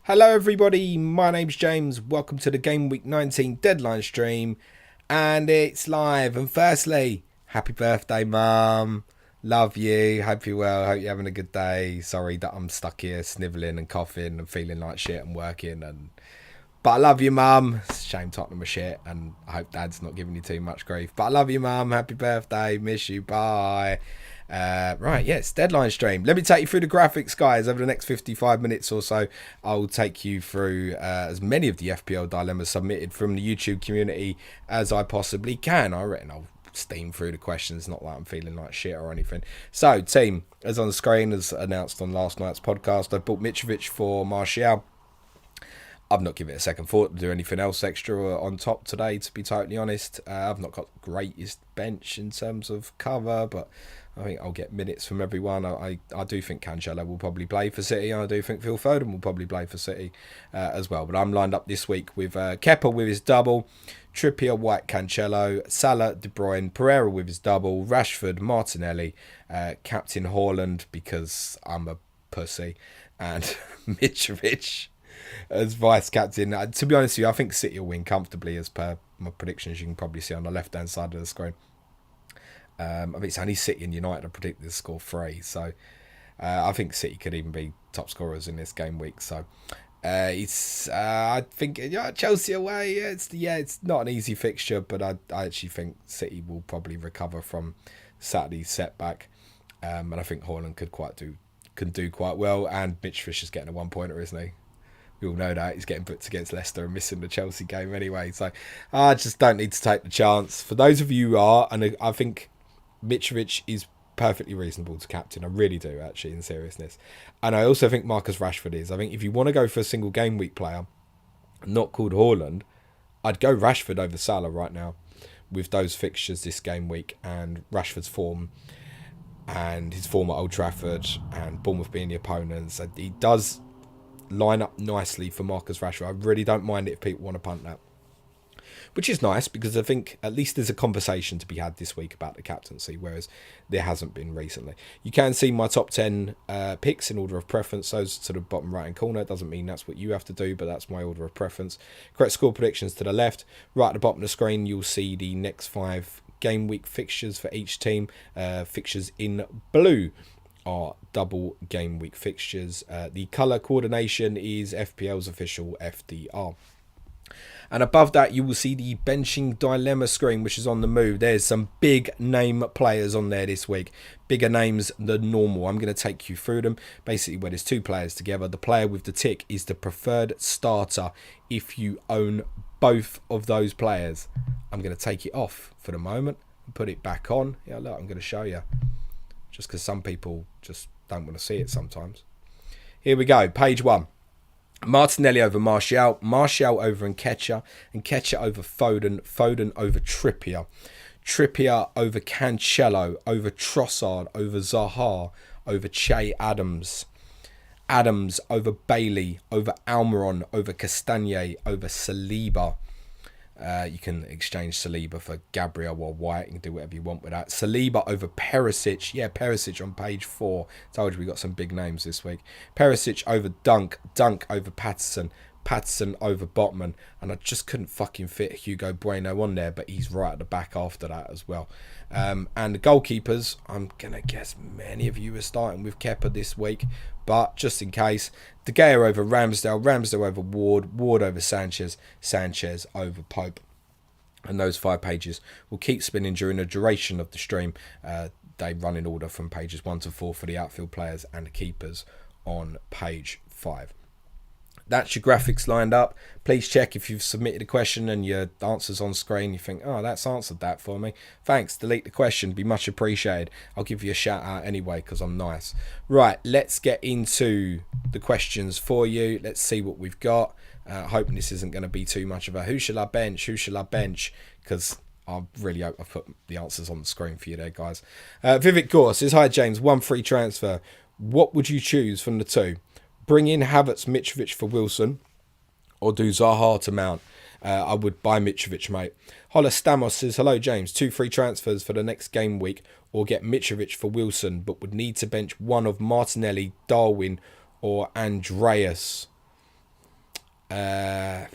Hello everybody, my name's James, welcome to the Gameweek19 Deadline stream, and it's live. And firstly, happy birthday mum, love you, hope you're well, hope you're having a good day. Sorry that I'm stuck here snivelling and coughing and feeling like shit and working, but I love you mum. It's a shame Tottenham are shit and I hope dad's not giving you too much grief, but I love you mum, happy birthday, miss you, bye. Right, yes, deadline stream. Let me take you through the graphics, guys. Over the next 55 minutes or so, I'll take you through as many of the FPL dilemmas submitted from the YouTube community as I possibly can. I reckon I'll steam through the questions, not that I'm feeling like shit or anything. So, team, as on the screen, as announced on last night's podcast, I've bought Mitrovic for Martial. I've not given it a second thought to do anything else extra on top today, to be totally honest. I've not got the greatest bench in terms of cover, but I think I'll get minutes from everyone. I do think Cancelo will probably play for City. I do think Phil Foden will probably play for City as well. But I'm lined up this week with Kepa with his double, Trippier, White, Cancelo, Salah, De Bruyne, Pereira with his double, Rashford, Martinelli, Captain Haaland because I'm a pussy, and Mitrovic as vice captain. To be honest with you, I think City will win comfortably as per my predictions. You can probably see on the left hand side of the screen. I think it's only City and United I predicted to score 3, so I think City could even be top scorers in this game week. So I think Chelsea away. It's not an easy fixture, but I actually think City will probably recover from Saturday's setback, and I think Haaland can do quite well. And Mitrovic is getting a 1-pointer, isn't he? We all know that he's getting booked against Leicester and missing the Chelsea game anyway. So I just don't need to take the chance. For those of you who are, and I think Mitrovic is perfectly reasonable to captain. I really do, actually, in seriousness. And I also think Marcus Rashford is. I think if you want to go for a single game week player, not called Haaland, I'd go Rashford over Salah right now with those fixtures this game week and Rashford's form and his form at Old Trafford and Bournemouth being the opponents. He does line up nicely for Marcus Rashford. I really don't mind it if people want to punt that. Which is nice because I think at least there's a conversation to be had this week about the captaincy, whereas there hasn't been recently. You can see my top 10 picks in order of preference. Those to the bottom right hand corner. It doesn't mean that's what you have to do, but that's my order of preference. Correct score predictions to the left. Right at the bottom of the screen, you'll see the next 5 game week fixtures for each team. Fixtures in blue are double game week fixtures. The colour coordination is FPL's official FDR. And above that, you will see the benching dilemma screen, which is on the move. There's some big name players on there this week. Bigger names than normal. I'm going to take you through them. Basically, where there's 2 players together, the player with the tick is the preferred starter if you own both of those players. I'm going to take it off for the moment and put it back on. Yeah, look, I'm going to show you. Just because some people just don't want to see it sometimes. Here we go. Page 1. Martinelli over Martial, Martial over Nketiah over Foden, Foden over Trippier, Trippier over Cancelo, over Trossard, over Zaha, over Che Adams, Adams over Bailey, over Almiron, over Castagne, over Saliba. You can exchange Saliba for Gabriel or White. You can do whatever you want with that. Saliba over Perisic. Yeah, Perisic on page 4. Told you we got some big names this week. Perisic over Dunk. Dunk over Patterson. Patterson over Botman. And I just couldn't fucking fit Hugo Bueno on there, but he's right at the back after that as well. And the goalkeepers, I'm going to guess many of you are starting with Kepa this week. But just in case, De Gea over Ramsdale, Ramsdale over Ward, Ward over Sanchez, Sanchez over Pope. And those 5 pages will keep spinning during the duration of the stream. They run in order from pages 1 to 4 for the outfield players and the keepers on page 5. That's your graphics lined up. Please check if you've submitted a question and your answer's on screen. You think, oh, that's answered that for me. Thanks. Delete the question. Be much appreciated. I'll give you a shout out anyway because I'm nice. Right, let's get into the questions for you. Let's see what we've got. Hoping this isn't going to be too much of a who shall I bench? Who shall I bench? Because I really hope I've put the answers on the screen for you there, guys. Vivek Gore says, hi, James. 1 free transfer. What would you choose from the 2? Bring in Havertz, Mitrovic for Wilson, or do Zaha to Mount? I would buy Mitrovic, mate. Hola Stamos says, hello James, 2 free transfers for the next game week, or get Mitrovic for Wilson, but would need to bench one of Martinelli, Darwin, or Andreas. Yikes.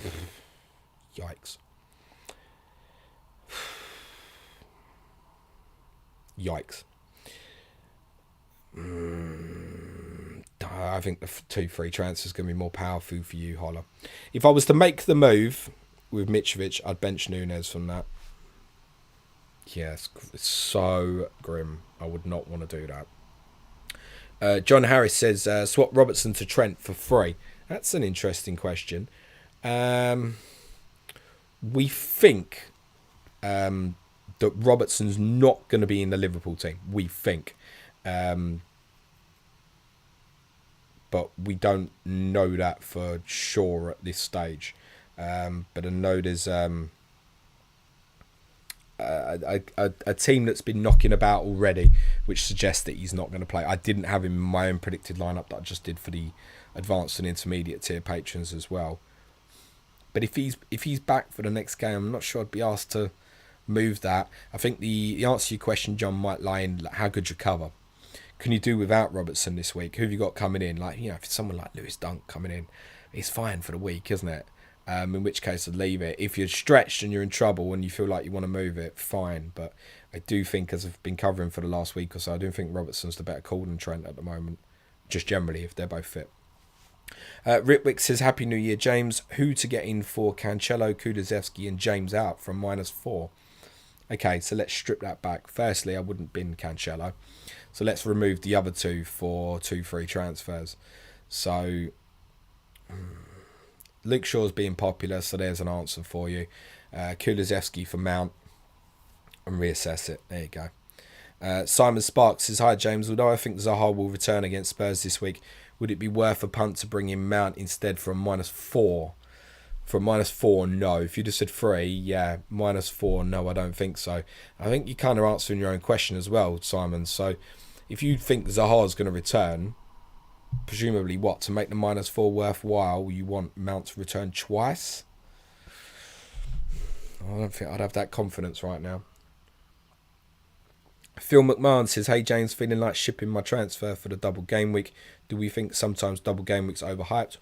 Yikes. I think the 2 free transfers is going to be more powerful for you, Holler. If I was to make the move with Mitrovic, I'd bench Nunes from that. Yes, it's so grim. I would not want to do that. John Harris says, swap Robertson to Trent for free. That's an interesting question. We think that Robertson's not going to be in the Liverpool team. We think. But we don't know that for sure at this stage. But I know there's a team that's been knocking about already, which suggests that he's not going to play. I didn't have him in my own predicted lineup that I just did for the advanced and intermediate tier patrons as well. But if he's back for the next game, I'm not sure I'd be asked to move that. I think the answer to your question, John, might lie in how good you cover. Can you do without Robertson this week? Who have you got coming in? Like, if it's someone like Lewis Dunk coming in, it's fine for the week, isn't it? In which case I'd leave it. If you're stretched and you're in trouble and you feel like you want to move it, fine. But I do think, as I've been covering for the last week or so, I do think Robertson's the better call than Trent at the moment. Just generally, if they're both fit. Ritwick says, Happy New Year, James. Who to get in for Cancelo, Kulusevski and James out from -4? Okay, so let's strip that back. Firstly, I wouldn't bin Cancelo. So let's remove the other 2 for 2 free transfers. So Luke Shaw's being popular, so there's an answer for you. Kulusevski for Mount, and reassess it. There you go. Simon Sparks says, Hi James, although I think Zaha will return against Spurs this week, would it be worth a punt to bring in Mount instead from -4? From -4, no. If you just said 3, yeah. -4, no, I don't think so. I think you're kind of answering your own question as well, Simon. So if you think Zaha's going to return, presumably what? To make the -4 worthwhile, you want Mount to return twice? I don't think I'd have that confidence right now. Phil McMahon says, Hey James, feeling like shipping my transfer for the double game week. Do we think sometimes double game week's overhyped?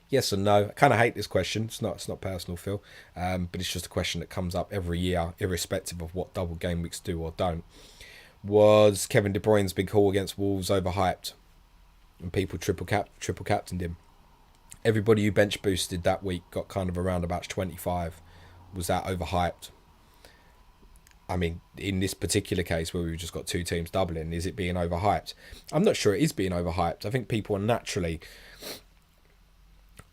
Yes and no. I kind of hate this question. It's not personal, Phil, but it's just a question that comes up every year, irrespective of what double game weeks do or don't. Was Kevin De Bruyne's big haul against Wolves overhyped? And people triple captained him. Everybody who bench boosted that week got kind of around about 25. Was that overhyped? I mean, in this particular case where we've just got 2 teams doubling, is it being overhyped? I'm not sure it is being overhyped. I think people are naturally,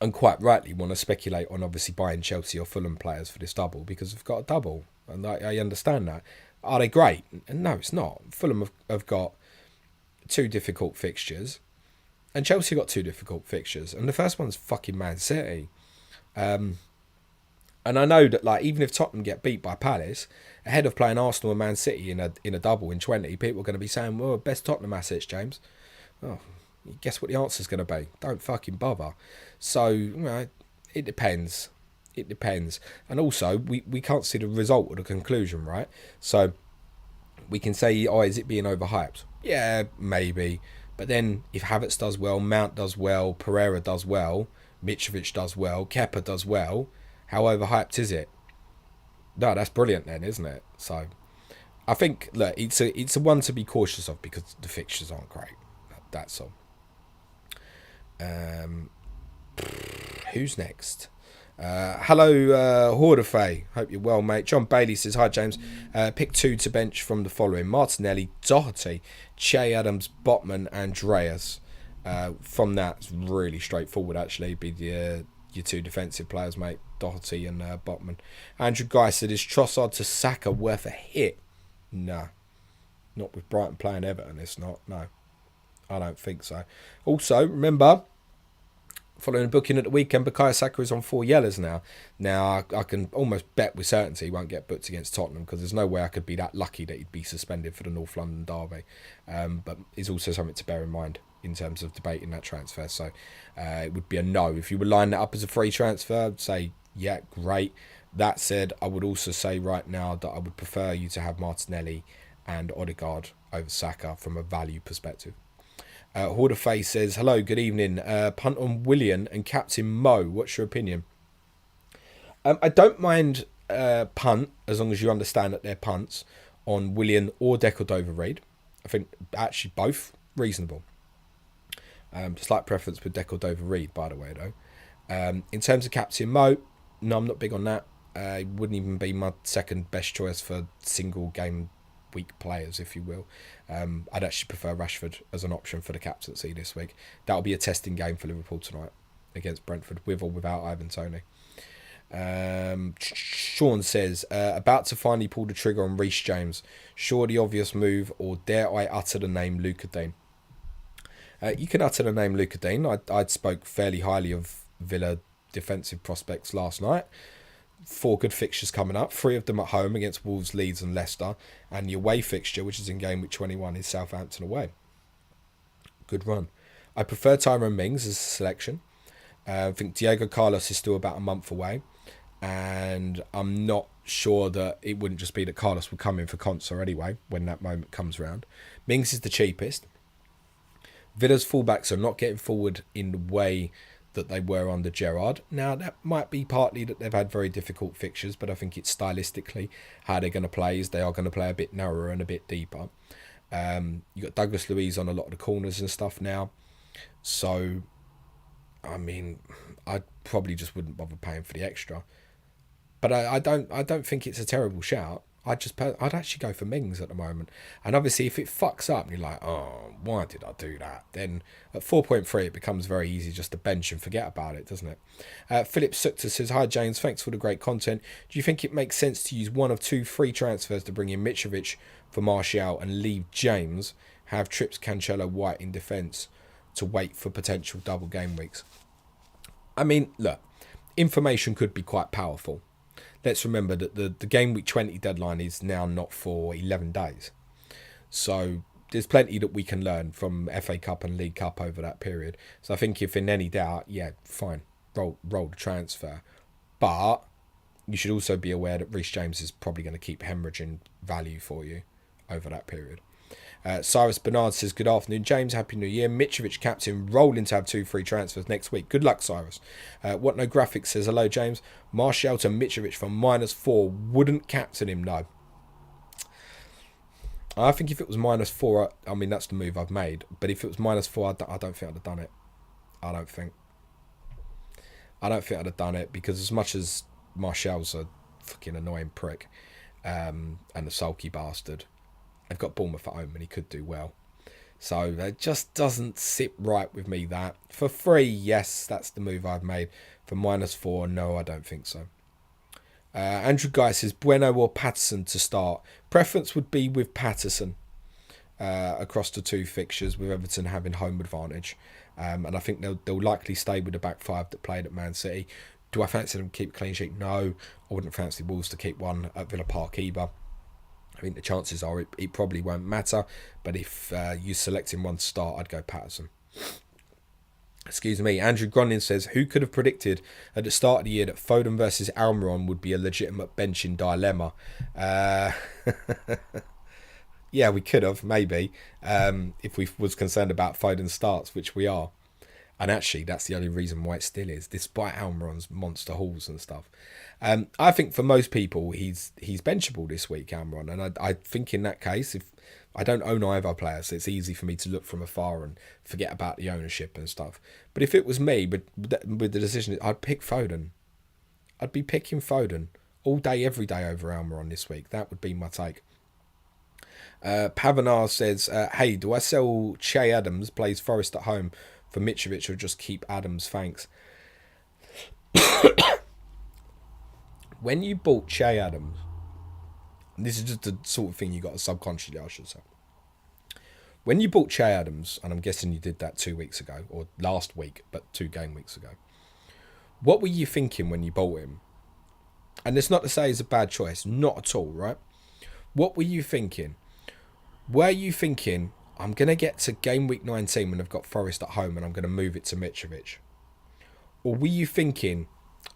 and quite rightly, want to speculate on obviously buying Chelsea or Fulham players for this double because they've got a double. And I understand that. Are they great? And no, it's not. Fulham have got 2 difficult fixtures. And Chelsea got 2 difficult fixtures. And the first one's fucking Man City. And I know that, like, even if Tottenham get beat by Palace, ahead of playing Arsenal and Man City in a double in 20, people are going to be saying, well, best Tottenham assets, James. Oh, guess what the answer's going to be? Don't fucking bother. So, it depends. It depends. And also, we can't see the result or the conclusion, right? So, we can say, oh, is it being overhyped? Yeah, maybe. But then, if Havertz does well, Mount does well, Pereira does well, Mitrovic does well, Kepa does well, how overhyped is it? No, that's brilliant then, isn't it? So, I think, look, it's a one to be cautious of because the fixtures aren't great. That's all. Who's next? Hello, Hordefe. Hope you're well, mate. John Bailey says, Hi, James. Pick 2 to bench from the following. Martinelli, Doherty, Che Adams, Botman, Andreas. From that, it's really straightforward, actually. Be your 2 defensive players, mate. Doherty and Botman. Andrew Guy said, is Trossard to Saka worth a hit? No. Not with Brighton playing Everton, it's not. No. I don't think so. Also, remember, following a booking at the weekend, Bukayo Saka is on 4 yellows now. Now, I can almost bet with certainty he won't get booked against Tottenham because there's no way I could be that lucky that he'd be suspended for the North London derby. But it's also something to bear in mind in terms of debating that transfer. So it would be a no. If you were lining that up as a free transfer, I'd say, yeah, great. That said, I would also say right now that I would prefer you to have Martinelli and Odegaard over Saka from a value perspective. Horder Face says, hello, good evening. Punt on Willian and Captain Mo. What's your opinion? I don't mind punt as long as you understand that they're punts on Willian or Decordova Reid. I think actually both reasonable. Slight preference with Decordova Reid, by the way, though. In terms of Captain Mo, no, I'm not big on that. It wouldn't even be my second best choice for single game week players, if you will. I'd actually prefer Rashford as an option for the captaincy this week. That'll be a testing game for Liverpool tonight against Brentford, with or without Ivan Toney. Sean says, about to finally pull the trigger on Reece James. Sure, the obvious move, or dare I utter the name Luca Dean? You can utter the name Luca Dean. I'd spoke fairly highly of Villa defensive prospects last night. 4 good fixtures coming up, 3 of them at home against Wolves, Leeds and Leicester, and the away fixture, which is in Gameweek 21, is Southampton away. Good run. I prefer Tyrone Mings as a selection. I think Diego Carlos is still about a month away, and I'm not sure that it wouldn't just be that Carlos would come in for Conser anyway when that moment comes round. Mings is the cheapest. Villa's fullbacks are not getting forward in the way that they were under Gerrard. Now, that might be partly that they've had very difficult fixtures, but I think it's stylistically how they're going to play is they are going to play a bit narrower and a bit deeper. You got Douglas Luiz on a lot of the corners and stuff now. So, I mean, I probably just wouldn't bother paying for the extra. But I don't think it's a terrible shout. I'd actually go for Mings at the moment. And obviously, if it fucks up and you're like, oh, why did I do that? Then at 4.3, it becomes very easy just to bench and forget about it, doesn't it? Philip Sukta says, hi, James. Thanks for the great content. Do you think it makes sense to use one of 2 free transfers to bring in Mitrovic for Martial and leave James, have Trips, Cancelo, White in defence to wait for potential double game weeks? I mean, look, information could be quite powerful. Let's remember that the Gameweek 20 deadline is now not for 11 days. So there's plenty that we can learn from FA Cup and League Cup over that period. So I think if in any doubt, yeah, fine, roll the transfer. But you should also be aware that Reece James is probably going to keep hemorrhaging value for you over that period. Cyrus Bernard says, good afternoon, James. Happy New Year. Mitrovic captain, rolling to have 2 free transfers next week. Good luck, Cyrus. What No Graphics says, hello, James. Martial to Mitrovic for -4. Wouldn't captain him, no. I think if it was -4, I mean, that's the move I've made. But if it was -4, I don't think I'd have done it. I don't think I'd have done it because as much as Martial's a fucking annoying prick and a sulky bastard, they've got Bournemouth at home and he could do well. So it just doesn't sit right with me that. For free, yes, that's the move I've made. For -4, no, I don't think so. Andrew Guy says, Bueno or Patterson to start. Preference would be with Patterson across the 2 fixtures, with Everton having home advantage. And I think they'll likely stay with the back 5 that played at Man City. Do I fancy them to keep a clean sheet? No. I wouldn't fancy Wolves to keep one at Villa Park either. I think the chances are it probably won't matter. But if you're selecting one to start, I'd go Patterson. Excuse me. Andrew Grundin says, who could have predicted at the start of the year that Foden versus Almiron would be a legitimate benching dilemma? Yeah, we could have, maybe, if we was concerned about Foden's starts, which we are. And actually, that's the only reason why it still is, despite Almiron's monster hauls and stuff. I think for most people, he's benchable this week, Almiron. And I think in that case, if I don't own either player, so it's easy for me to look from afar and forget about the ownership and stuff. But if it was me, with the decision, I'd pick Foden. I'd be picking Foden all day, every day over Almiron this week. That would be my take. Pavanar says, hey, do I sell Che Adams, plays Forest at home, for Mitrovic, or just keep Adams? Thanks. When you bought Che Adams, and this is just the sort of thing you got to subconsciously, I should say. When you bought Che Adams, and I'm guessing you did that 2 weeks ago, or last week, but 2 game weeks ago, what were you thinking when you bought him? And it's not to say it's a bad choice, not at all, right? What were you thinking? Were you thinking, I'm going to get to game week 19 when I've got Forest at home and I'm going to move it to Mitrovic? Or were you thinking,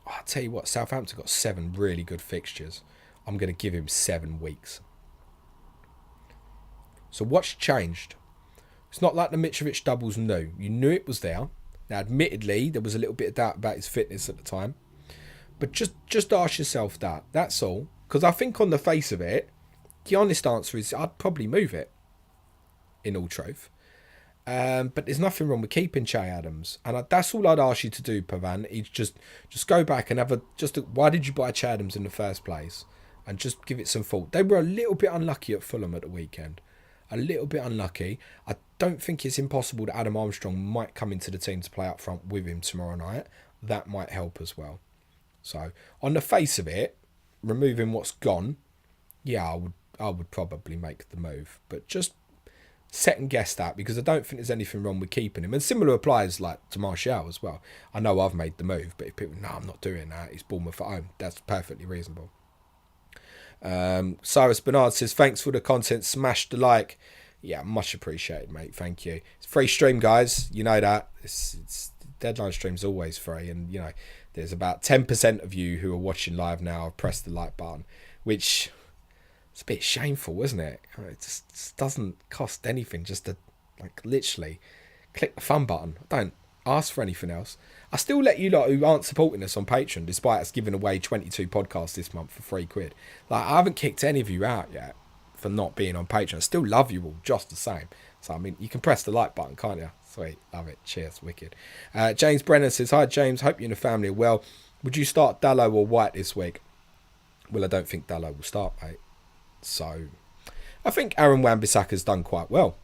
oh, I'll tell you what, Southampton got 7 really good fixtures. I'm going to give him 7 weeks. So what's changed? It's not like the Mitrovic doubles new. You knew it was there. Now, admittedly, there was a little bit of doubt about his fitness at the time. But just ask yourself that. That's all. Because I think on the face of it, the honest answer is I'd probably move it, in all truth. But there's nothing wrong with keeping Che Adams. And that's all I'd ask you to do, Pavan. Is just go back and have why did you buy Che Adams in the first place? And just give it some thought. They were a little bit unlucky at Fulham at the weekend. A little bit unlucky. I don't think it's impossible that Adam Armstrong might come into the team to play up front with him tomorrow night. That might help as well. So, on the face of it, removing what's gone, yeah, I would probably make the move. But just second guess that, because I don't think there's anything wrong with keeping him. And similar applies like to Martial as well. I know I've made the move, but if people, no, I'm not doing that. It's Bournemouth at home. That's perfectly reasonable. Cyrus Bernard says, thanks for the content. Smash the like. Yeah, much appreciated, mate. Thank you. It's free stream, guys. You know that. It's Deadline stream's always free. And, you know, there's about 10% of you who are watching live now have pressed the like button, which... it's a bit shameful, isn't it? It just doesn't cost anything just to, like, literally click the fun button. Don't ask for anything else. I still let you lot who aren't supporting us on Patreon, despite us giving away 22 podcasts this month for £3. Like, I haven't kicked any of you out yet for not being on Patreon. I still love you all just the same. So, I mean, you can press the like button, can't you? Sweet. Love it. Cheers. Wicked. James Brennan says, hi, James. Hope you and the family are well. Would you start Dallo or White this week? Well, I don't think Dallo will start, mate. So, I think Aaron Wan-Bissaka's done quite well.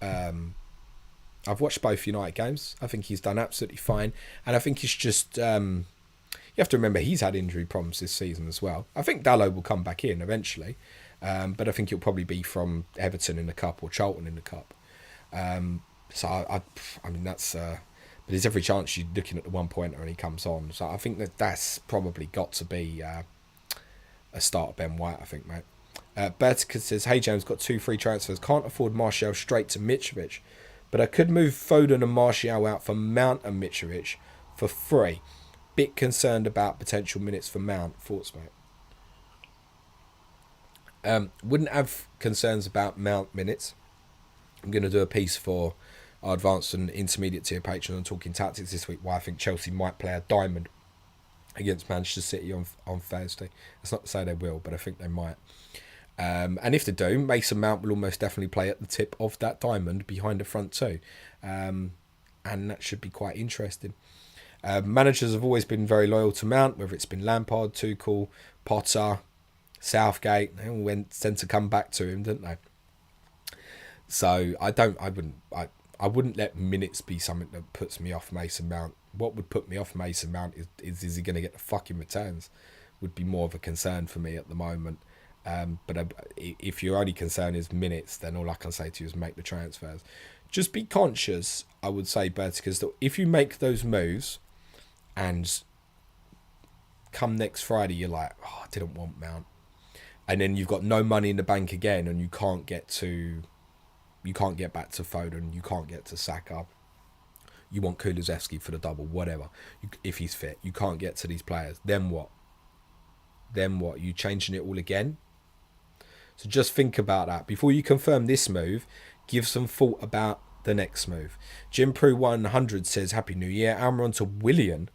I've watched both United games. I think he's done absolutely fine. And I think he's just... you have to remember he's had injury problems this season as well. I think Dallo will come back in eventually. But I think he'll probably be from Everton in the Cup or Charlton in the Cup. So, I mean, that's... but there's every chance you're looking at the one-pointer and he comes on. So, I think that's probably got to be a start of Ben White, I think, mate. Bertica says, hey James, got 2 free transfers. Can't afford Martial straight to Mitrovic, but I could move Foden and Martial out for Mount and Mitrovic for free. Bit concerned about potential minutes for Mount. Thoughts, mate? Wouldn't have concerns about Mount minutes. I'm going to do a piece for our advanced and intermediate tier Patreon on Talking Tactics this week, why I think Chelsea might play a diamond against Manchester City on Thursday. That's not to say they will, but I think they might. And if they do, Mason Mount will almost definitely play at the tip of that diamond behind the front two. And that should be quite interesting. Managers have always been very loyal to Mount, whether it's been Lampard, Tuchel, Potter, Southgate. They all tend to come back to him, didn't they? So I wouldn't let minutes be something that puts me off Mason Mount. What would put me off Mason Mount is he going to get the fucking returns? Would be more of a concern for me at the moment. But if your only concern is minutes, then all I can say to you is make the transfers. Just be conscious, I would say, Berticus, that if you make those moves and come next Friday, you're like, oh, I didn't want Mount. And then you've got no money in the bank again and you can't get back to Foden, you can't get to Saka. You want Kulusevski for the double, whatever. If he's fit, you can't get to these players. Then what? You changing it all again? So just think about that. Before you confirm this move, give some thought about the next move. Jim Prue 100 says, Happy New Year. Almiron to Willian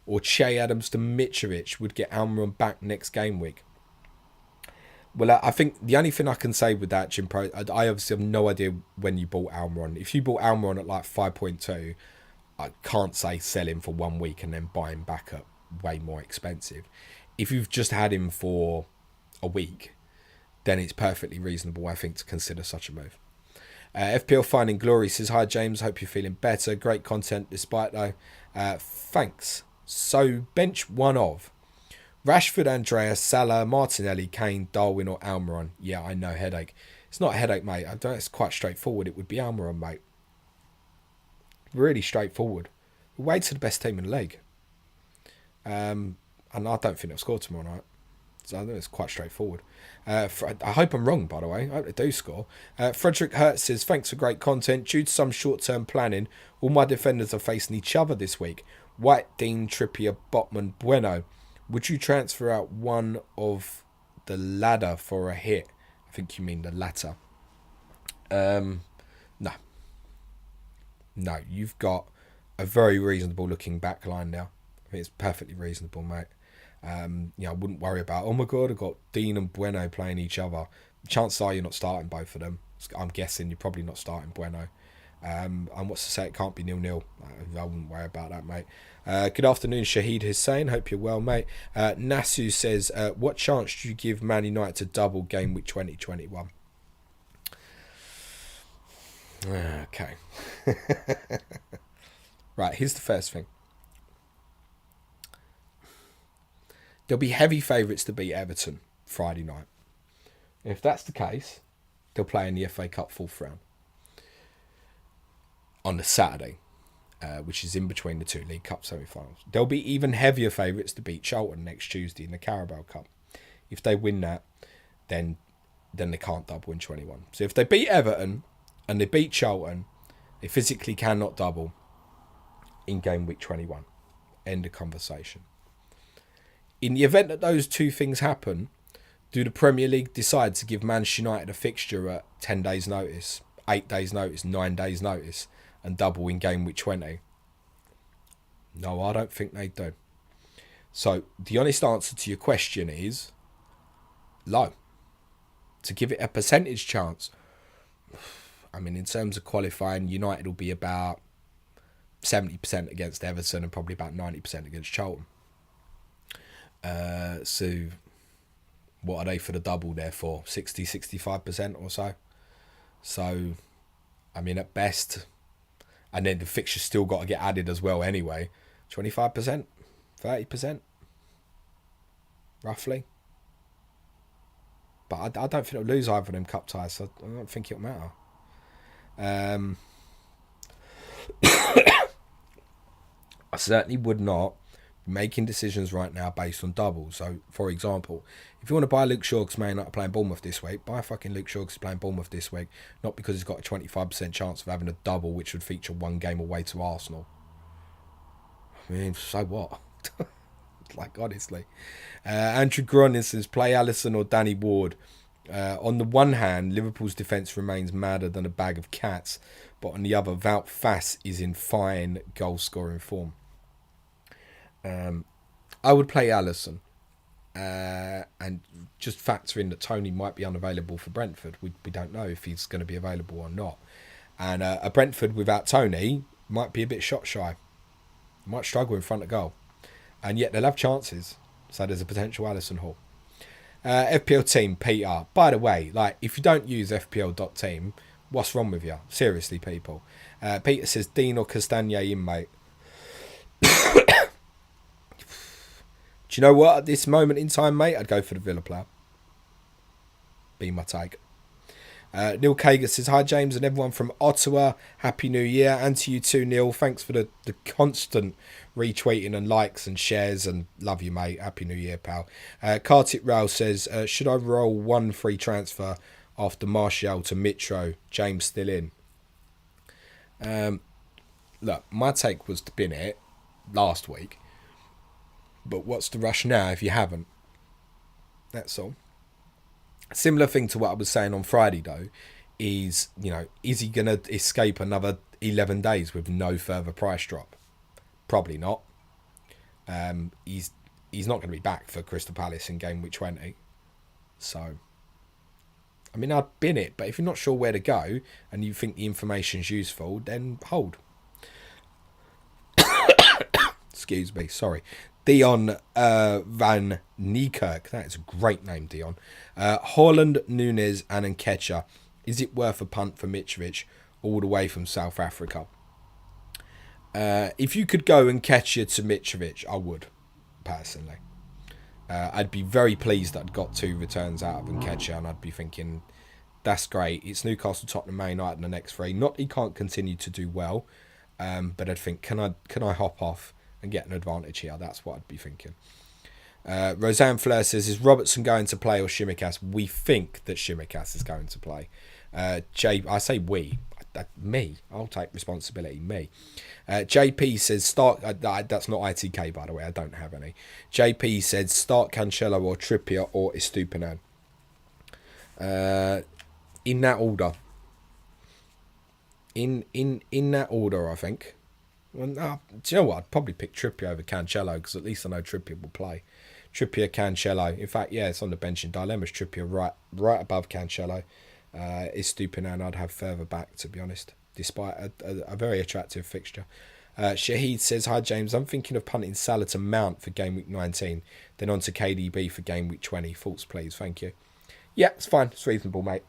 or Che Adams to Mitrovic would get Almiron back next game week. Well, I think the only thing I can say with that, Jim Pro, I obviously have no idea when you bought Almiron. If you bought Almiron at like 5.2, I can't say sell him for 1 week and then buy him back at way more expensive. If you've just had him for a week, then it's perfectly reasonable, I think, to consider such a move. FPL Finding Glory says, Hi James, hope you're feeling better. Great content despite though. Thanks. So bench one of Rashford, Andreas, Salah, Martinelli, Kane, Darwin or Almiron. Yeah, I know, headache. It's not a headache, mate. I don't. It's quite straightforward. It would be Almiron, mate. Really straightforward. Wait to the best team in the league. And I don't think they'll score tomorrow night. So I think it's quite straightforward. I hope I'm wrong, by the way. I hope they do score. Frederick Hertz says, thanks for great content. Due to some short-term planning, all my defenders are facing each other this week. White, Dean, Trippier, Botman, Bueno. Would you transfer out one of the ladder for a hit? I think you mean the latter. No. No, you've got a very reasonable looking back line now. I think it's perfectly reasonable, mate. I wouldn't worry about, oh my God, I've got Dean and Bueno playing each other. Chances are you're not starting both of them. I'm guessing you're probably not starting Bueno. And what's to say it can't be 0-0. I wouldn't worry about that, mate. Good afternoon, Shahid Hussein. Hope you're well, mate. Nasu says, what chance do you give Man United to double game week 2021? Okay. Right, here's the first thing. There'll be heavy favourites to beat Everton Friday night. If that's the case, they'll play in the FA Cup fourth round on the Saturday, which is in between the two League Cup semi-finals. There'll be even heavier favourites to beat Charlton next Tuesday in the Carabao Cup. If they win that, then they can't double in 21. So if they beat Everton and they beat Charlton, they physically cannot double in game week 21. End of conversation. In the event that those two things happen, do the Premier League decide to give Manchester United a fixture at 10 days' notice, 8 days' notice, 9 days' notice, and double in game week 20? No, I don't think they do. So the honest answer to your question is low. To give it a percentage chance, I mean, in terms of qualifying, United will be about 70% against Everton and probably about 90% against Charlton. So what are they for the double there for? 60-65% or so? So, I mean, at best, and then the fixture's still got to get added as well anyway. 25%? 30%? Roughly. But I don't think it'll lose either of them cup ties, so I don't think it'll matter. I certainly would not be making decisions right now based on doubles. So, for example, if you want to buy Luke Shaw because Man United are playing Bournemouth this week, buy fucking Luke Shaw because he's playing Bournemouth this week, not because he's got a 25% chance of having a double which would feature one game away to Arsenal. I mean, so what? Like, honestly. Andrew Gronin says, play Alisson or Danny Ward. On the one hand, Liverpool's defence remains madder than a bag of cats, but on the other, Wout Fass is in fine goal-scoring form. I would play Alisson and just factor in that Tony might be unavailable for Brentford. We don't know if he's going to be available or not. And a Brentford without Tony might be a bit shot-shy. Might struggle in front of goal. And yet they'll have chances. So there's a potential Alisson haul. FPL team, Peter. By the way, like, if you don't use FPL.team, what's wrong with you? Seriously, people. Peter says, Dean or Castagne in, mate. Do you know what? At this moment in time, mate, I'd go for the Villa player. Be my take. Neil Kager says, hi James and everyone from Ottawa, Happy New Year, and to you too, Neil. Thanks for the constant retweeting and likes and shares, and love you, mate. Happy New Year, pal. Kartik Rao says, should I roll one free transfer after Martial to Mitro? James still in. Look, my take was to bin it last week, but what's the rush now if you haven't? That's all. Similar thing to what I was saying on Friday, though, is, is he going to escape another 11 days with no further price drop? Probably not. He's not going to be back for Crystal Palace in game week 20. So, I mean, I'd bin it, but if you're not sure where to go and you think the information's useful, then hold. Excuse me, sorry. Dion Van Niekerk. That is a great name, Dion. Holland, Nunes and Nketiah. Is it worth a punt for Mitrovic all the way from South Africa? If you could go Nketiah to Mitrovic, I would, personally. I'd be very pleased that I'd got 2 returns out of Nketiah, and I'd be thinking, that's great. It's Newcastle, Tottenham, Man United in the next 3. Not that he can't continue to do well, but I'd think, can I hop off and get an advantage here? That's what I'd be thinking. Roseanne Fleur says, is Robertson going to play or Shimikas? We think that Shimikas is going to play. I say we. Me. I'll take responsibility. Me. JP says, start... that's not ITK, by the way. I don't have any. JP said, start Cancelo or Trippier or Estupinan. In that order. in that order, I think. Well, no, do you know what? I'd probably pick Trippier over Cancelo because at least I know Trippier will play. Trippier, Cancelo. In fact, yeah, it's on the bench in dilemmas. Trippier right above Cancelo. Is Stupinan I'd have further back, to be honest, despite a very attractive fixture. Shahid says, hi James, I'm thinking of punting Salah to Mount for game week 19, then on to KDB for game week 20. Thoughts, please. Thank you. Yeah, it's fine. It's reasonable, mate.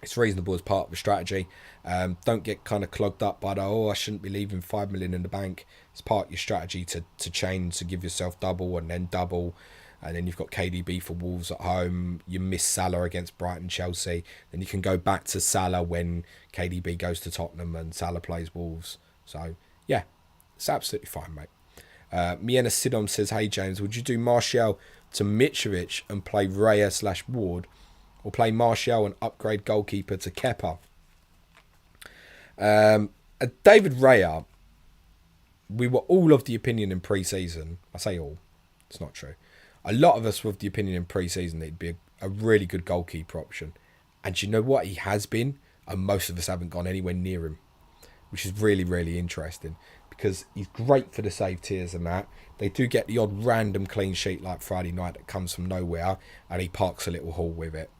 It's reasonable as part of the strategy. Don't get kind of clogged up by the, I shouldn't be leaving 5 million in the bank. It's part of your strategy to change, to give yourself double and then double. And then you've got KDB for Wolves at home. You miss Salah against Brighton, Chelsea. Then you can go back to Salah when KDB goes to Tottenham and Salah plays Wolves. So, yeah, it's absolutely fine, mate. Miena Sidom says, hey, James, would you do Martial to Mitrovic and play Raya/Ward? Or play Martial and upgrade goalkeeper to Kepa? David Raya, we were all of the opinion in pre-season. I say all. It's not true. A lot of us were of the opinion in pre-season that he'd be a really good goalkeeper option. And you know what? He has been. And most of us haven't gone anywhere near him. Which is really, really interesting. Because he's great for the save tiers and that. They do get the odd random clean sheet like Friday night that comes from nowhere. And he parks a little haul with it.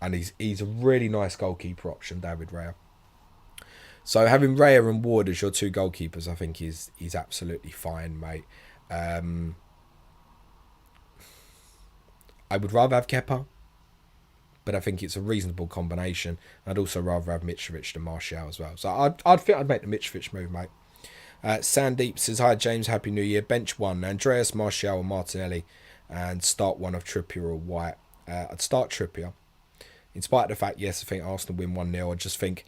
And he's a really nice goalkeeper option, David Raya. So having Raya and Ward as your two goalkeepers, I think is absolutely fine, mate. I would rather have Kepa, but I think it's a reasonable combination. I'd also rather have Mitrovic than Martial as well. So I'd think I'd make the Mitrovic move, mate. Sandeep says, hi James, Happy New Year. Bench one, Andreas, Martial and Martinelli, and start one of Trippier or White. I'd start Trippier. In spite of the fact, yes, I think Arsenal win 1-0. I just think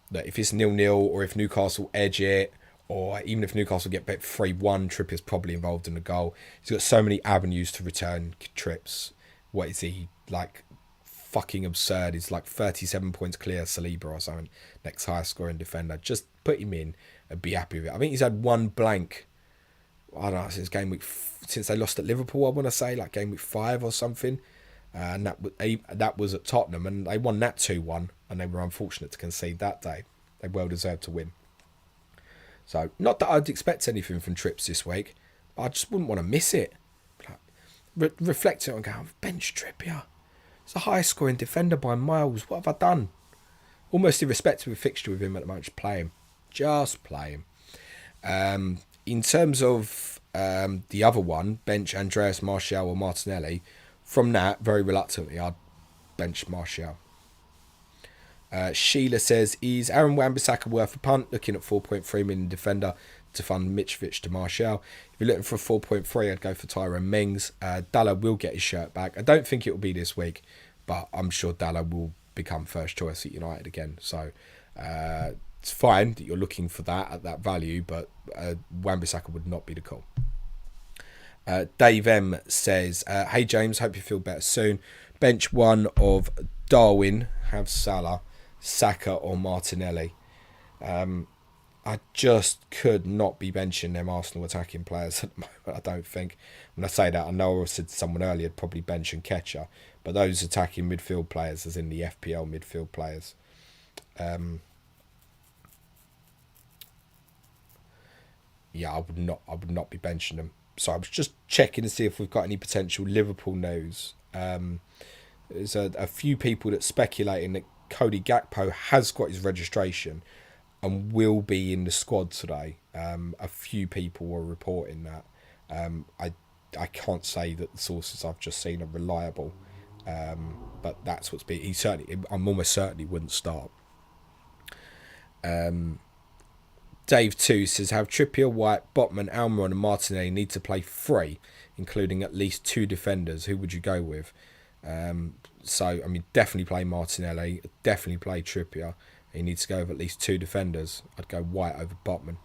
that if it's 0-0 or if Newcastle edge it, or even if Newcastle get bet 3-1, Trippier's probably involved in the goal. He's got so many avenues to return trips. What is he, like, fucking absurd? He's like 37 points clear Saliba or something. Next highest scoring defender. Just put him in and be happy with it. I think he's had one blank, I don't know, since game week, since they lost at Liverpool, I want to say, like game week 5 or something. And that was at Tottenham, and they won that 2-1, and they were unfortunate to concede that day. They well deserved to win. So, not that I'd expect anything from Trips this week, but I just wouldn't want to miss it. Like, reflect it and go, I've benched Trippier. It's the highest scoring defender by miles. What have I done? Almost irrespective of fixture with him at the moment, just play him. Just play him. In terms of the other one, bench Andreas, Martial or Martinelli. From that, very reluctantly, I'd bench Martial. Sheila says, is Aaron Wan-Bissaka worth a punt? Looking at 4.3 million defender to fund Mitrovic to Martial. If you're looking for a 4.3, I'd go for Tyrone Mings. Dalla will get his shirt back. I don't think it will be this week, but I'm sure Dalla will become first choice at United again. So it's fine that you're looking for that at that value, but Wan-Bissaka would not be the call. Dave M says, hey James, hope you feel better soon. Bench one of Darwin, have Salah, Saka or Martinelli. I just could not be benching them Arsenal attacking players at the moment, I don't think. When I say that, I know I said to someone earlier, I'd probably bench and Ketcher, but those attacking midfield players, as in the FPL midfield players, yeah, I would not be benching them. So I was just checking to see if we've got any potential Liverpool news. There's a few people that speculating that Cody Gakpo has got his registration and will be in the squad today. A few people were reporting that. I can't say that the sources I've just seen are reliable, but that's what's been. I'm almost certain he wouldn't start. Dave 2 says, have Trippier, White, Botman, Almiron and Martinelli need to play 3, including at least 2 defenders. Who would you go with? So, I mean, definitely play Martinelli, definitely play Trippier. He needs to go with at least 2 defenders. I'd go White over Botman.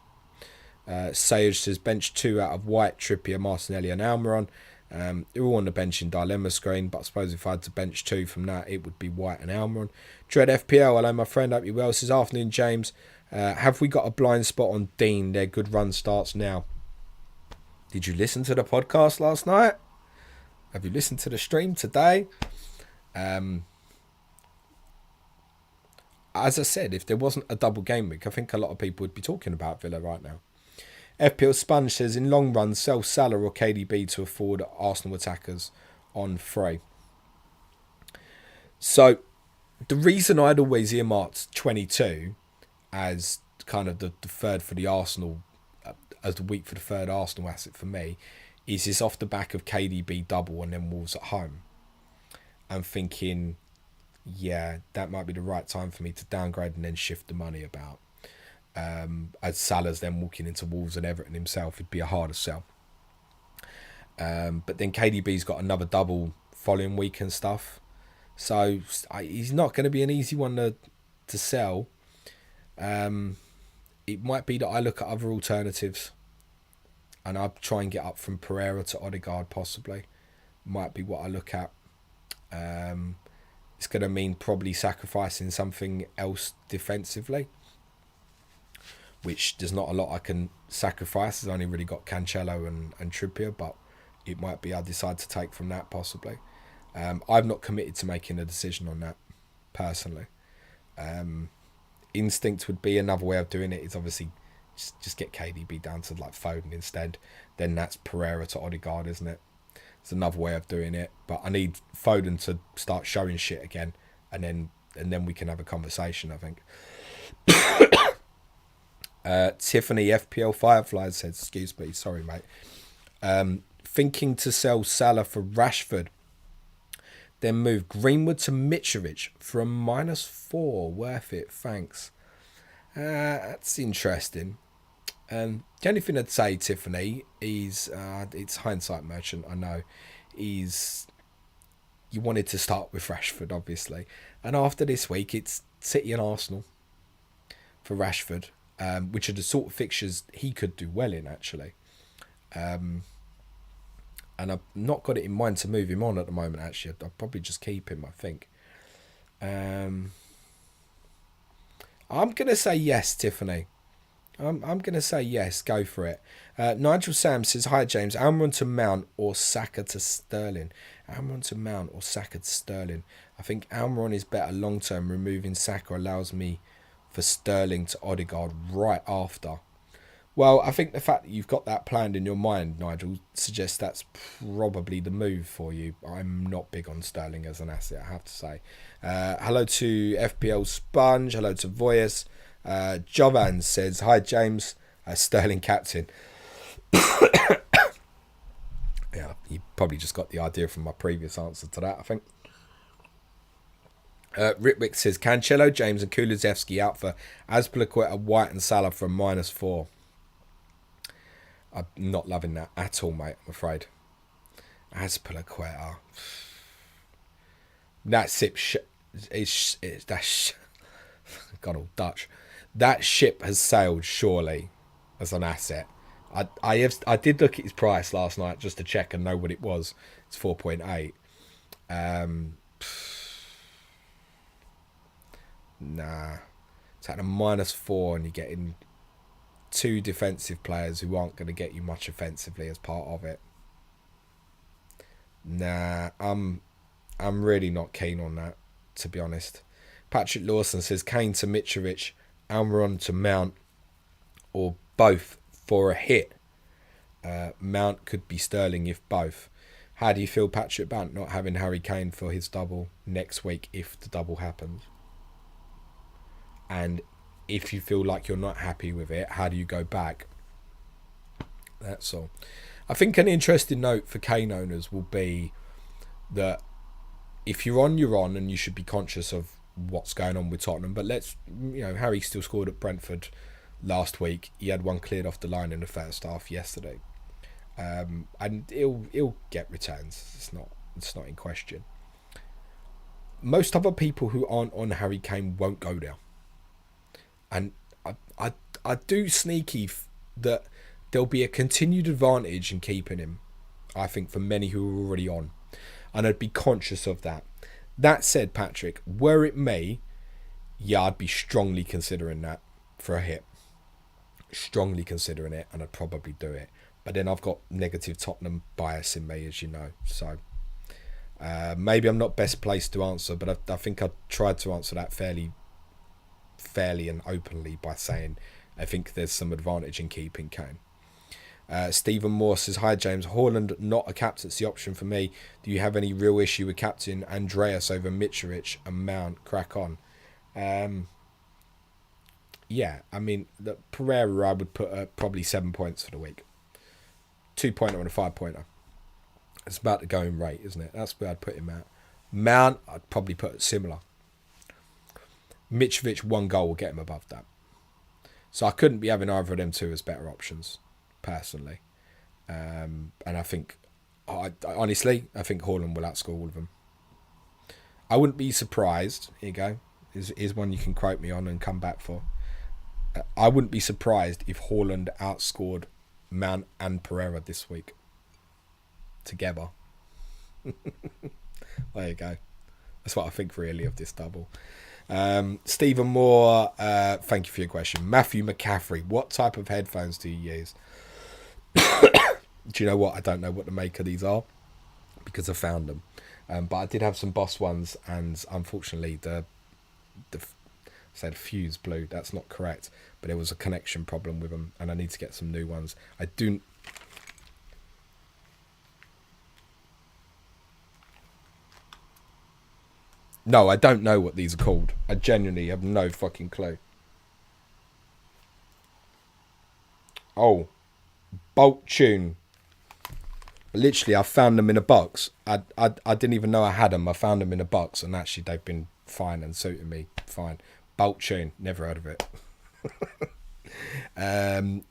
Sage says, bench 2 out of White, Trippier, Martinelli and Almiron. They're all on the bench in dilemma screen, but I suppose if I had to bench 2 from that, it would be White and Almiron. Dread FPL, hello my friend, hope you well. Says, afternoon James. Have we got a blind spot on Dean? Their good run starts now. Did you listen to the podcast last night? Have you listened to the stream today? as I said, if there wasn't a double game week, I think a lot of people would be talking about Villa right now. FPL Sponge says, in long run, sell Salah or KDB to afford Arsenal attackers on free. So, the reason I'd always earmarked 22 as kind of the third for the Arsenal, as the week for the third Arsenal asset for me, is this off the back of KDB double and then Wolves at home. I'm thinking, yeah, that might be the right time for me to downgrade and then shift the money about. As Salah's then walking into Wolves and Everton himself, it'd be a harder sell. But then KDB's got another double following week and stuff. So he's not going to be an easy one to sell. It might be that I look at other alternatives and I try and get up from Pereira to Odegaard possibly. Might be what I look at. It's going to mean probably sacrificing something else defensively, which there's not a lot I can sacrifice. I've only really got Cancelo and Trippier, but it might be I decide to take from that possibly. I've not committed to making a decision on that personally. Instinct would be another way of doing it is obviously just get KDB down to like Foden instead. Then that's Pereira to Odegaard, isn't it? It's another way of doing it. But I need Foden to start showing shit again, and then we can have a conversation, I think. Tiffany FPL Firefly says, excuse me, sorry mate. Thinking to sell Salah for Rashford. Then move Greenwood to Mitrovic for a -4. Worth it, thanks. That's interesting. The only thing I'd say, Tiffany, is it's hindsight merchant, I know. You wanted to start with Rashford, obviously. And after this week, it's City and Arsenal for Rashford, which are the sort of fixtures he could do well in, actually. And I've not got it in mind to move him on at the moment, actually. I'll probably just keep him, I think. I'm going to say yes, Tiffany. I'm going to say yes, go for it. Nigel Sam says, hi James, Almiron to Mount or Saka to Sterling? Almiron to Mount or Saka to Sterling? I think Almiron is better long term. Removing Saka allows me for Sterling to Odegaard right after. Well, I think the fact that you've got that planned in your mind, Nigel, suggests that's probably the move for you. I'm not big on Sterling as an asset, I have to say. Hello to FPL Sponge. Hello to Voyas. Jovan says, hi James, Sterling captain. Yeah, you probably just got the idea from my previous answer to that, I think. Ritwick says, Cancelo, James and Kulusevski out for Azpilicueta, White and Salah for a -4. I'm not loving that at all, mate, I'm afraid. Azpilicueta. That got all Dutch. That ship has sailed, surely, as an asset. I did look at his price last night just to check and know what it was. It's 4.8. Nah. It's at a -4 and you're getting two defensive players who aren't going to get you much offensively as part of it. Nah, I'm really not keen on that, to be honest. Patrick Lawson says Kane to Mitrovic, Almiron to Mount, or both for a hit. Mount could be Sterling if both. How do you feel, Patrick, about not having Harry Kane for his double next week if the double happens? And if you feel like you're not happy with it, how do you go back? That's all. I think an interesting note for Kane owners will be that if you're on, you're on, and you should be conscious of what's going on with Tottenham. But Harry still scored at Brentford last week. He had one cleared off the line in the first half yesterday, and he'll get returns. It's not in question. Most other people who aren't on Harry Kane won't go there. And I do sneaky that there'll be a continued advantage in keeping him, I think, for many who are already on. And I'd be conscious of that. That said, Patrick, were it me, yeah, I'd be strongly considering that for a hit. Strongly considering it, and I'd probably do it. But then I've got negative Tottenham bias in me, as you know. So maybe I'm not best placed to answer, but I think I tried to answer that fairly fairly and openly by saying I think there's some advantage in keeping Kane. Stephen Moore says, hi James, Haaland not a captaincy option for me. Do you have any real issue with captain Andreas over Mitrovic and Mount? Crack on. Yeah, I mean, the Pereira I would put probably 7 points for the week. 2-pointer and a 5-pointer. It's about the going rate, isn't it? That's where I'd put him at. Mount, I'd probably put it similar. Mitrovic, 1 goal will get him above that. So I couldn't be having either of them two as better options, personally. And I think, honestly, I think Haaland will outscore all of them. I wouldn't be surprised. Here you go. Here's one you can quote me on and come back for. I wouldn't be surprised if Haaland outscored Mount and Pereira this week. Together. There you go. That's what I think really of this double. Stephen Moore, thank you for your question. Matthew McCaffrey, what type of headphones do you use? Do you know what? I don't know what to make of these are because I found them. But I did have some Boss ones, and unfortunately the fuse blew. That's not correct, but there was a connection problem with them, and I need to get some new ones. No, I don't know what these are called. I genuinely have no fucking clue. Oh, Bolt Tune. Literally, I found them in a box. I didn't even know I had them. I found them in a box, and actually they've been fine and suiting me fine. Bolt Tune, never heard of it.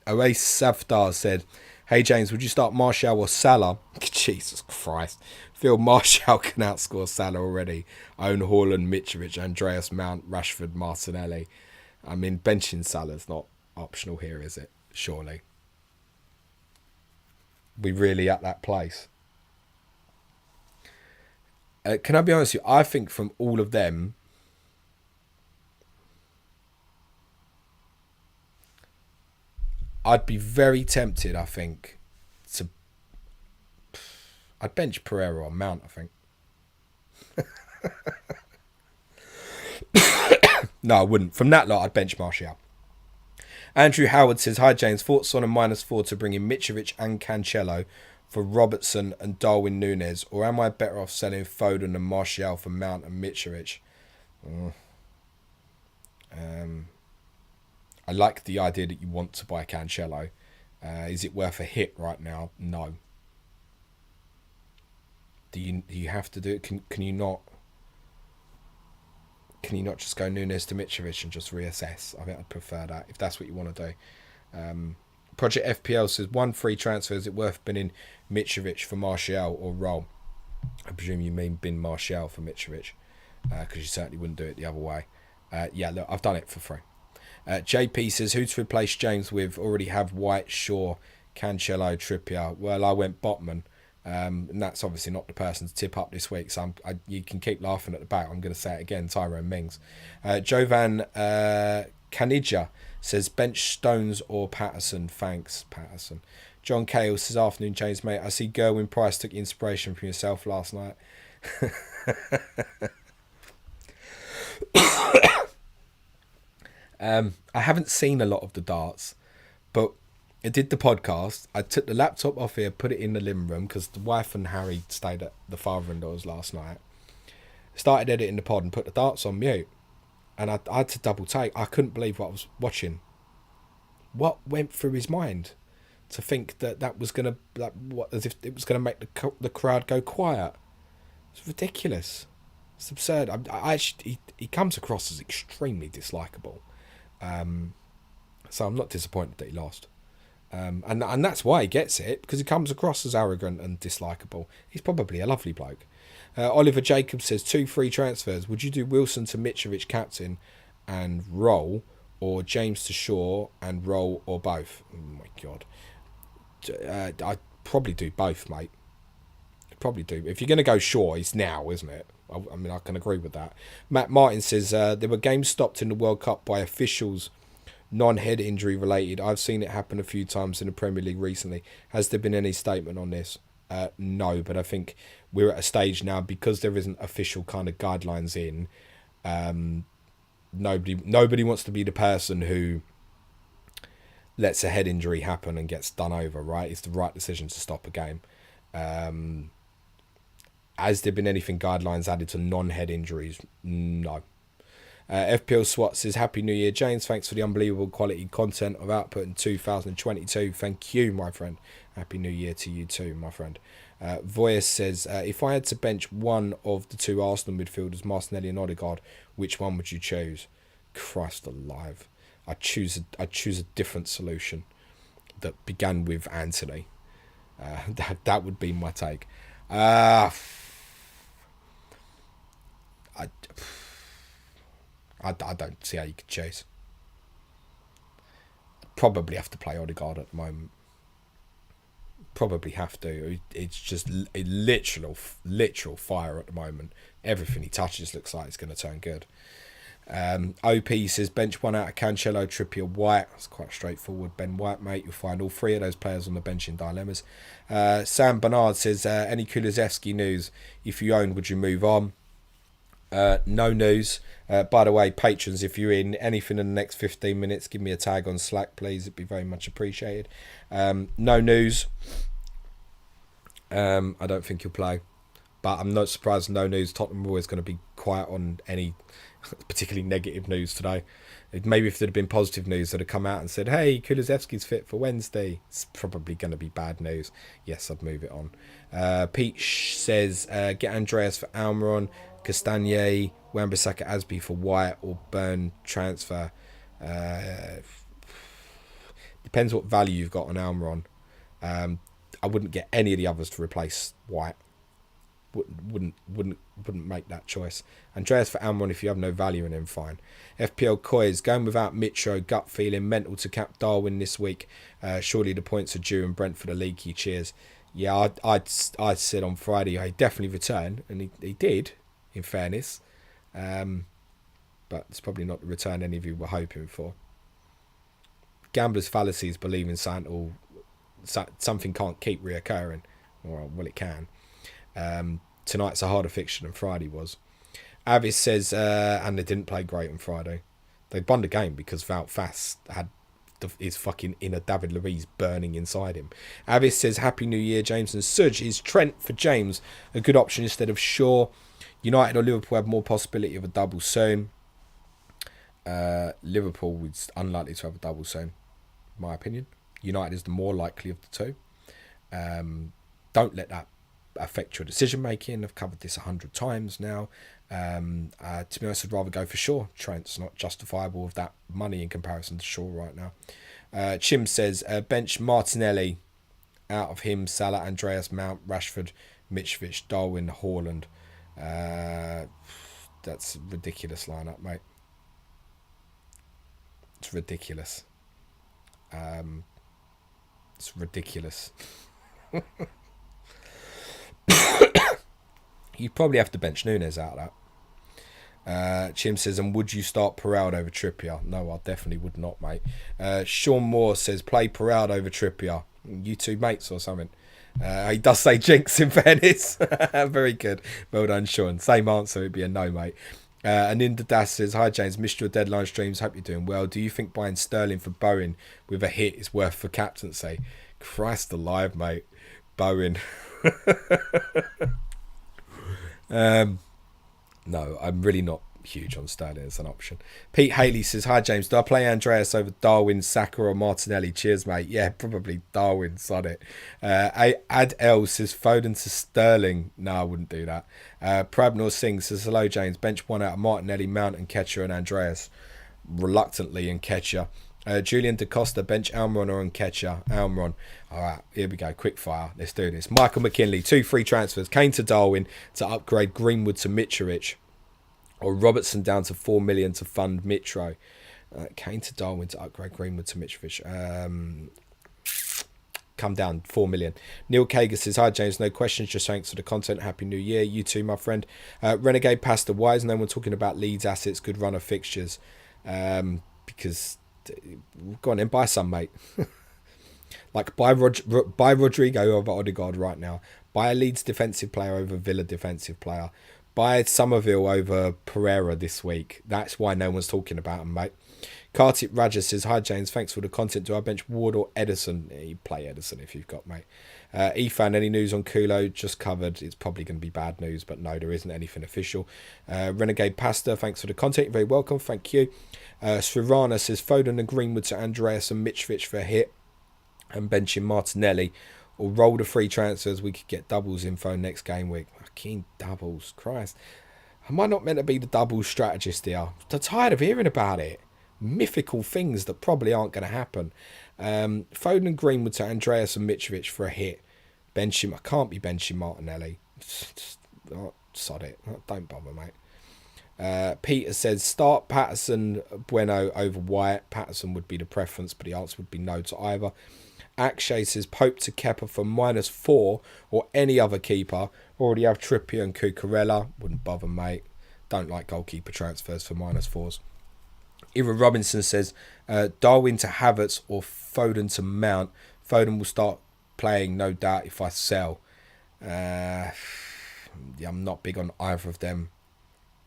Oasis Safdar said, hey James, would you start Martial or Salah? Jesus Christ. Feel Martial can outscore Salah already. Own Haaland, Mitrovic, Andreas Mount, Rashford, Martinelli. I mean, benching Salah's not optional here, is it? Surely. We really at that place. Can I be honest with you? I think from all of them, I'd be very tempted, I think, to... I'd bench Pereira on Mount, I think. No, I wouldn't. From that lot, I'd bench Martial. Andrew Howard says, hi James, thoughts on a -4 to bring in Mitrovic and Cancelo for Robertson and Darwin Núñez, or am I better off selling Foden and Martial for Mount and Mitrovic? I like the idea that you want to buy Cancelo. Is it worth a hit right now? No. Do you have to do it? Can you not? Can you not just go Núñez to Mitrovic and just reassess? I think I'd prefer that if that's what you want to do. Project FPL says 1 free transfer. Is it worth binning Mitrovic for Martial or Roll? I presume you mean bin Martial for Mitrovic, because you certainly wouldn't do it the other way. Yeah, look, I've done it for free. JP says, who to replace James with? Already have White, Shaw, Cancelo, Trippier. Well, I went Botman. And that's obviously not the person to tip up this week, so you can keep laughing at the back. I'm going to say it again, Tyrone Mings. Jovan Canija says, bench Stones or Patterson? Thanks, Patterson. John Cale says, afternoon, James, mate. I see Gerwin Price took inspiration from yourself last night. I haven't seen a lot of the darts, but I did the podcast. I took the laptop off here, put it in the living room, because the wife and Harry stayed at the father-in-law's last night. Started editing the pod and put the darts on mute. And I had to double take. I couldn't believe what I was watching. What went through his mind to think that was going to, as if it was going to make the crowd go quiet? It's ridiculous. It's absurd. I actually, he comes across as extremely dislikable. So I'm not disappointed that he lost. And that's why he gets it, because he comes across as arrogant and dislikable. He's probably a lovely bloke. Oliver Jacobs says, 2 free transfers. Would you do Wilson to Mitrovic captain and roll, or James to Shaw and roll, or both? Oh my God. I'd probably do both, mate. I'd probably do. If you're going to go Shaw, it's now, isn't it? I mean, I can agree with that. Matt Martin says, there were games stopped in the World Cup by officials non-head injury related. I've seen it happen a few times in the Premier League recently. Has there been any statement on this? No, but I think we're at a stage now, because there isn't official kind of guidelines in. nobody wants to be the person who lets a head injury happen and gets done over, right? It's the right decision to stop a game. Has there been anything guidelines added to non-head injuries? No. FPL SWAT says, Happy New Year, James. Thanks for the unbelievable quality content of output in 2022. Thank you, my friend. Happy New Year to you too, my friend. Voyas says, if I had to bench one of the two Arsenal midfielders, Martinelli and Odegaard, which one would you choose? Christ alive. I'd choose a different solution that began with Anthony. That would be my take. I don't see how you could choose. Probably have to play Odegaard at the moment. Probably have to. It's just a literal fire at the moment. Everything he touches looks like it's going to turn good. OP says bench one out of Cancelo, Trippier, White. That's quite straightforward. Ben White, mate. You'll find all three of those players on the bench in dilemmas. Sam Bernard says any Kulusevski news? If you own, would you move on? No news. By the way, patrons, if you're in anything in the next 15 minutes, give me a tag on Slack, please. It'd be very much appreciated. No news. I don't think he'll play. But I'm not surprised, no news. Tottenham are always going to be quiet on any particularly negative news today. Maybe if there'd have been positive news that had come out and said, hey, Kulusevski's fit for Wednesday, it's probably going to be bad news. Yes, I'd move it on. Pete says, get Andreas for Almiron, Castagne, Wan-Bissaka, Asby for White, or Burn transfer. Depends what value you've got on Almiron. I wouldn't get any of the others to replace White. Wouldn't make that choice. Andreas for Almiron, if you have no value in him, fine. FPL Coys, going without Mitro, gut feeling, mental to cap Darwin this week. Surely the points are due and Brentford are leaky. Cheers. Yeah, I'd said on Friday he'd definitely return, and he did, in fairness. But it's probably not the return any of you were hoping for. Gambler's fallacies believing something can't keep reoccurring. Well, it can. Tonight's a harder fixture than Friday was. Avis says, and they didn't play great on Friday. They won the game because Wout Fass had his fucking inner David Luiz burning inside him. Avis says, Happy New Year, James and Sudge. Is Trent for James a good option instead of Shaw? United or Liverpool have more possibility of a double soon. Liverpool is unlikely to have a double soon, in my opinion. United is the more likely of the two. Don't let that affect your decision making. I've covered this 100 times now. To be honest, I'd rather go for Shaw. Trent's not justifiable with that money in comparison to Shaw right now. Chim says bench Martinelli, out of him Salah, Andreas, Mount, Rashford, Mitrovic, Darwin, Haaland. That's a ridiculous lineup, mate. It's ridiculous. It's ridiculous. You'd probably have to bench Nunes out of that. Chim says, and would you start Peralta over Trippier? No, I definitely would not, mate. Sean Moore says, play Peralta over Trippier. You two mates or something. He does say jinx, in fairness. Very good. Well done, Sean. Same answer, it'd be a no, mate. And Indadas says, hi James, missed your deadline streams, hope you're doing well. Do you think buying Sterling for Bowen with a hit is worth for captaincy? Christ alive, mate. Bowen. No, I'm really not huge on Sterling as an option. Pete Haley says, hi James, do I play Andreas over Darwin, Saka or Martinelli? Cheers, mate. Yeah, probably Darwin, sod it. Ad L says, Foden to Sterling. No, I wouldn't do that. Prabnor Singh says, hello James, bench one out of Martinelli, Mount and Ketcher and Andreas. Reluctantly in Ketcher. Julian Da Costa, bench Almiron or Nketiah? Almiron. All right, here we go. Quick fire. Let's do this. Michael McKinley, 2 free transfers. Kane to Darwin to upgrade Greenwood to Mitrovic. Or Robertson down to 4 million to fund Mitro. Kane to Darwin to upgrade Greenwood to Mitrovic. Come down 4 million. Neil Kager says, hi James, no questions, just thanks for the content. Happy New Year. You too, my friend. Renegade Pasta, why is no one talking about Leeds assets, good run of fixtures? Because go on and buy some, mate. Like buy Rodrigo over Odegaard right now. Buy a Leeds defensive player over Villa defensive player. Buy Somerville over Pereira this week. That's why no one's talking about him, mate. Kartik Raja says, hi James, thanks for the content. Do I bench Ward or Edison? You play Edison if you've got, mate. Ethan, any news on Kulo? Just covered. It's probably going to be bad news, but no, there isn't anything official. Renegade Pasta, thanks for the content. You're very welcome. Thank you. Srirana says, Foden and Greenwood to Andreas and Mitrovic for a hit and benching Martinelli. Or roll the free transfers. We could get doubles info next game week. Fucking doubles. Christ. Am I not meant to be the doubles strategist here? I'm tired of hearing about it. Mythical things that probably aren't going to happen. Foden and Greenwood to Andreas and Mitrovic for a hit. Bench him. I can't be benching Martinelli. Sod it. Don't bother, mate. Peter says, start Patterson Bueno over Wyatt. Patterson would be the preference, but the answer would be no to either. Akshay says, Pope to Kepa for -4 or any other keeper. Already have Trippier and Cucurella. Wouldn't bother, mate. Don't like goalkeeper transfers for -4s. Ira Robinson says, Darwin to Havertz or Foden to Mount. Foden will start playing, no doubt, if I sell. Yeah, I'm not big on either of them,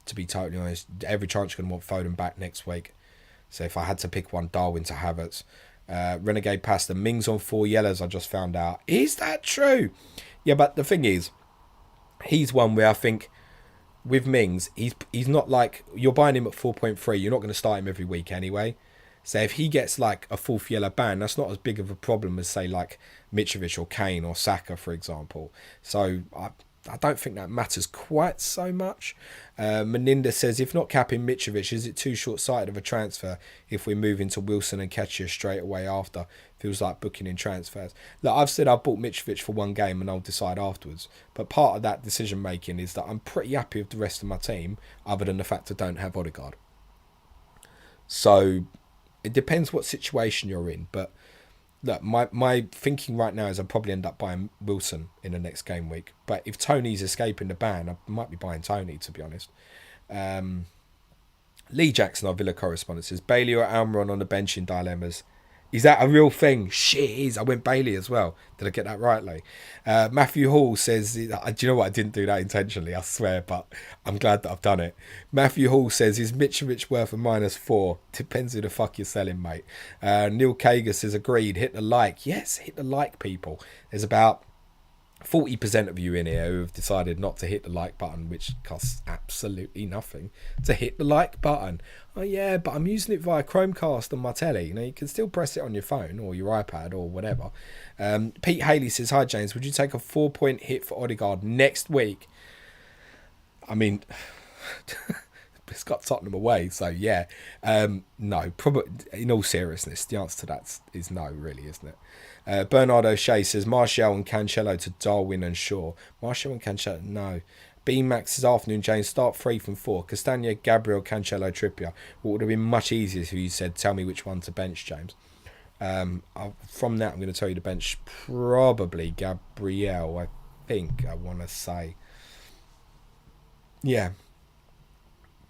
to be totally honest. Every chance you're going to want Foden back next week. So if I had to pick one, Darwin to Havertz. Renegade Pasta, Mings on 4 yellows, I just found out. Is that true? Yeah, but the thing is, he's one where I think with Mings, he's not like, you're buying him at 4.3, you're not going to start him every week anyway. So if he gets like a 4th yellow ban, that's not as big of a problem as say like Mitrovic or Kane or Saka, for example. So I don't think that matters quite so much. Meninda says, if not capping Mitrovic, is it too short-sighted of a transfer if we move into Wilson and Ketchia straight away after? Feels like booking in transfers. Look, I've said I've bought Mitrovic for one game and I'll decide afterwards. But part of that decision-making is that I'm pretty happy with the rest of my team, other than the fact I don't have Odegaard. So it depends what situation you're in. But look, my thinking right now is I'll probably end up buying Wilson in the next game week. But if Tony's escaping the ban, I might be buying Tony, to be honest. Lee Jackson, our Villa correspondent, says, Bailey or Almiron on the bench in dilemmas. Is that a real thing? Shit, it is. I went Bailey as well. Did I get that right, Lee? Matthew Hall says, do you know what? I didn't do that intentionally, I swear, but I'm glad that I've done it. Matthew Hall says, is Mitrovic worth a -4? Depends who the fuck you're selling, mate. Neil Kager says, agreed. Hit the like. Yes, hit the like, people. There's about 40% of you in here who have decided not to hit the like button, which costs absolutely nothing to hit the like button. Oh yeah, but I'm using it via Chromecast on my telly. You know, you can still press it on your phone or your iPad or whatever. Pete Haley says, hi James, would you take a 4-point hit for Odegaard next week? I mean, it's got Tottenham away, so yeah. No, probably. In all seriousness, the answer to that is no, really, isn't it? Bernard O'Shea says, Martial and Cancelo to Darwin and Shaw. Martial and Cancelo, no. B-Max this afternoon, James, start 3 from 4. Castagna, Gabriel, Cancelo, Trippier. What would have been much easier if you said, tell me which one to bench, James. From that, I'm going to tell you to bench probably Gabriel, I think, I want to say. Yeah.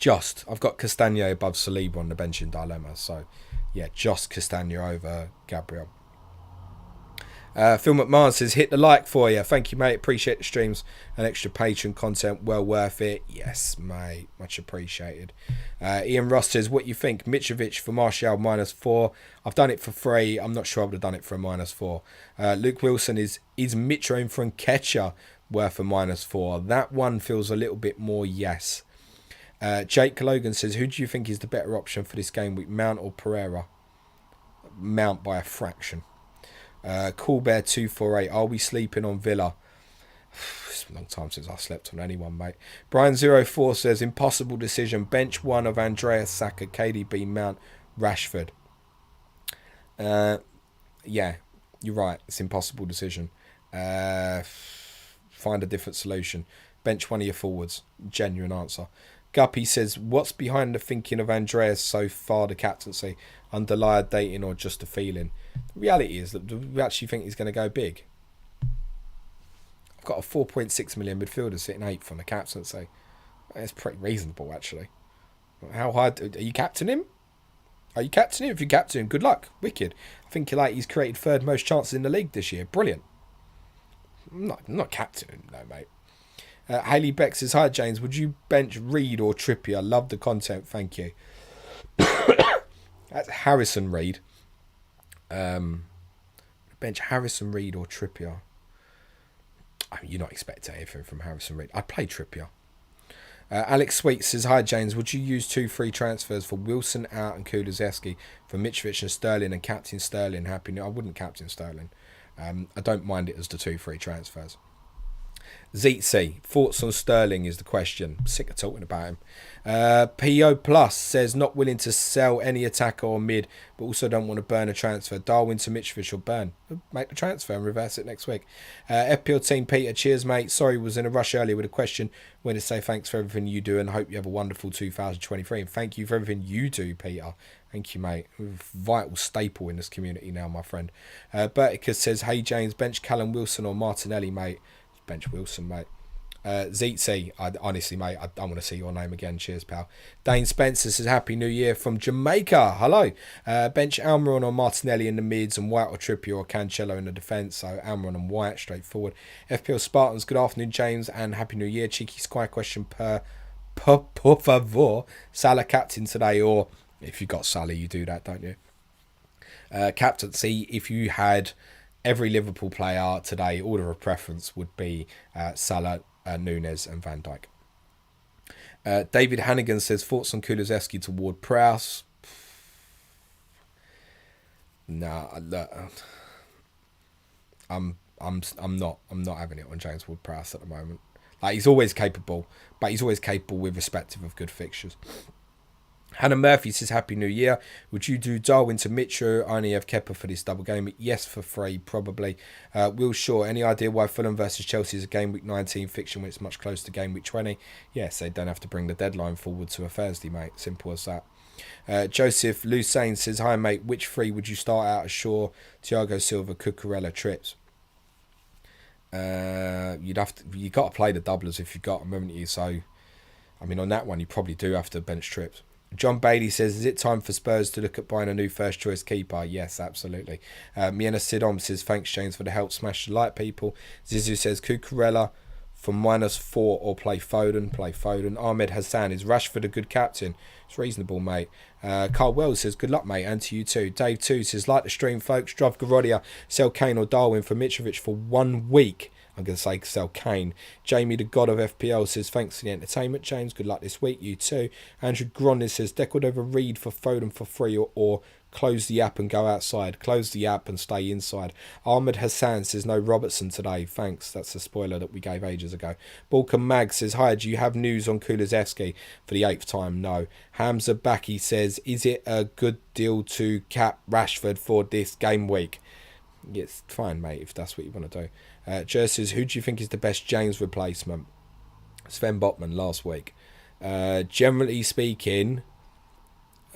I've got Castagna above Saliba on the bench in dilemma. So, yeah, just Castagna over Gabriel. Phil McMahon says, hit the like for you. Thank you, mate. Appreciate the streams and extra Patreon content. Well worth it. Yes, mate. Much appreciated. Ian Ross says, what you think? Mitrovic for Martial -4. I've done it for 3. I'm not sure I would have done it for a -4. Luke Wilson is Mitro from Ketcher worth a -4? That one feels a little bit more yes. Jake Logan says, who do you think is the better option for this game week, Mount or Pereira? Mount by a fraction. Coolbear 248, are we sleeping on Villa? It's a long time since I slept on anyone, mate. Brian04 says, impossible decision, bench one of Andreas Saka, KDB, Mount, Rashford. Yeah, you're right, it's an impossible decision. Find a different solution. Bench one of your forwards. Genuine answer. Guppy says, what's behind the thinking of Andreas so far, the captaincy? Underlying dating or just a feeling? The reality is that we actually think he's going to go big. I've got a 4.6 million midfielder sitting 8th on the captaincy. It's pretty reasonable, actually. How hard? Are you captaining him? Are you captaining him? If you captain him, good luck. Wicked. I think he's created 3rd most chances in the league this year. Brilliant. I'm not captaining him, no, mate. Haley Beck says, hi James, would you bench Reed or Trippier? Love the content, thank you. That's Harrison Reed. Bench Harrison Reed or Trippier? I mean, you're not expecting anything from Harrison Reed. I'd play Trippier. Alex Sweet says, hi James, would you use 2 free transfers for Wilson out and Kulusevski for Mitrovic and Sterling and captain Sterling? Happy New. I wouldn't captain Sterling. I don't mind it as the 2 free transfers. Zeetzy, thoughts on Sterling is the question. I'm sick of talking about him. PO Plus says, not willing to sell any attacker or mid, but also don't want to burn a transfer. Darwin to Mitrovic or burn. Make the transfer and reverse it next week. FPL Team Peter, cheers mate. Sorry, was in a rush earlier with a question. Want to say thanks for everything you do and hope you have a wonderful 2023. And thank you for everything you do, Peter. Thank you, mate. Vital staple in this community now, my friend. Berticus says, hey James, bench Callum Wilson or Martinelli, mate. Bench Wilson, mate. Zeetzy, honestly, mate, I don't want to see your name again. Cheers, pal. Dane Spencer says, happy new year from Jamaica. Hello. Bench Almiron or Martinelli in the mids and White or Trippier or Cancelo in the defence. So Almiron and White, straightforward. FPL Spartans, good afternoon, James, and happy new year. Cheeky sky question por favor. Salah captain today, or if you got Salah, you do that, don't you? Captaincy, if you had every Liverpool player today, order of preference would be Salah, Nunes and Van Dijk. David Hannigan says, thoughts on Kulusevski toward Prowse? Nah, I'm not having it on James Ward-Prowse at the moment. Like, he's always capable, but he's always capable with respective of good fixtures. Hannah Murphy says, happy new year. Would you do Darwin to Mitro? I only have Kepa for this double game. Yes, for free, probably. Will Shaw, any idea why Fulham versus Chelsea is a Game Week 19 fiction when it's much closer to Game Week 20? Yes, they don't have to bring the deadline forward to a Thursday, mate. Simple as that. Joseph Lucane says, hi, mate. Which 3 would you start out as Shaw, Thiago Silva, Cucurella, Trips? You got to play the doublers if you've got them, haven't you? So, I mean, on that one, you probably do have to bench Trips. John Bailey says, is it time for Spurs to look at buying a new first choice keeper? Yes, absolutely. Miena Sidom says, thanks James for the help, smash the like, people. Zizou says, Cucurella for -4 or play Foden. Play Foden. Ahmed Hassan, is Rashford a good captain? It's reasonable, mate. Carl Wells says, good luck, mate, and to you too. Dave 2 says, like the stream, folks, Drov Garodia, sell Kane or Darwin for Mitrovic for 1 week. I'm going to say sell Kane. Jamie, the god of FPL, says, thanks for the entertainment, James. Good luck this week. You too. Andrew Gronis says, Deckled over Reed for Foden for free or close the app and go outside. Close the app and stay inside. Ahmed Hassan says, no Robertson today. Thanks. That's a spoiler that we gave ages ago. Balkan Mag says, hi, do you have news on Kulusevski for the 8th time? No. Hamza Baki says, is it a good deal to cap Rashford for this game week? It's fine, mate, if that's what you want to do. Jer says, who do you think is the best James replacement? Sven Botman last week. Generally speaking,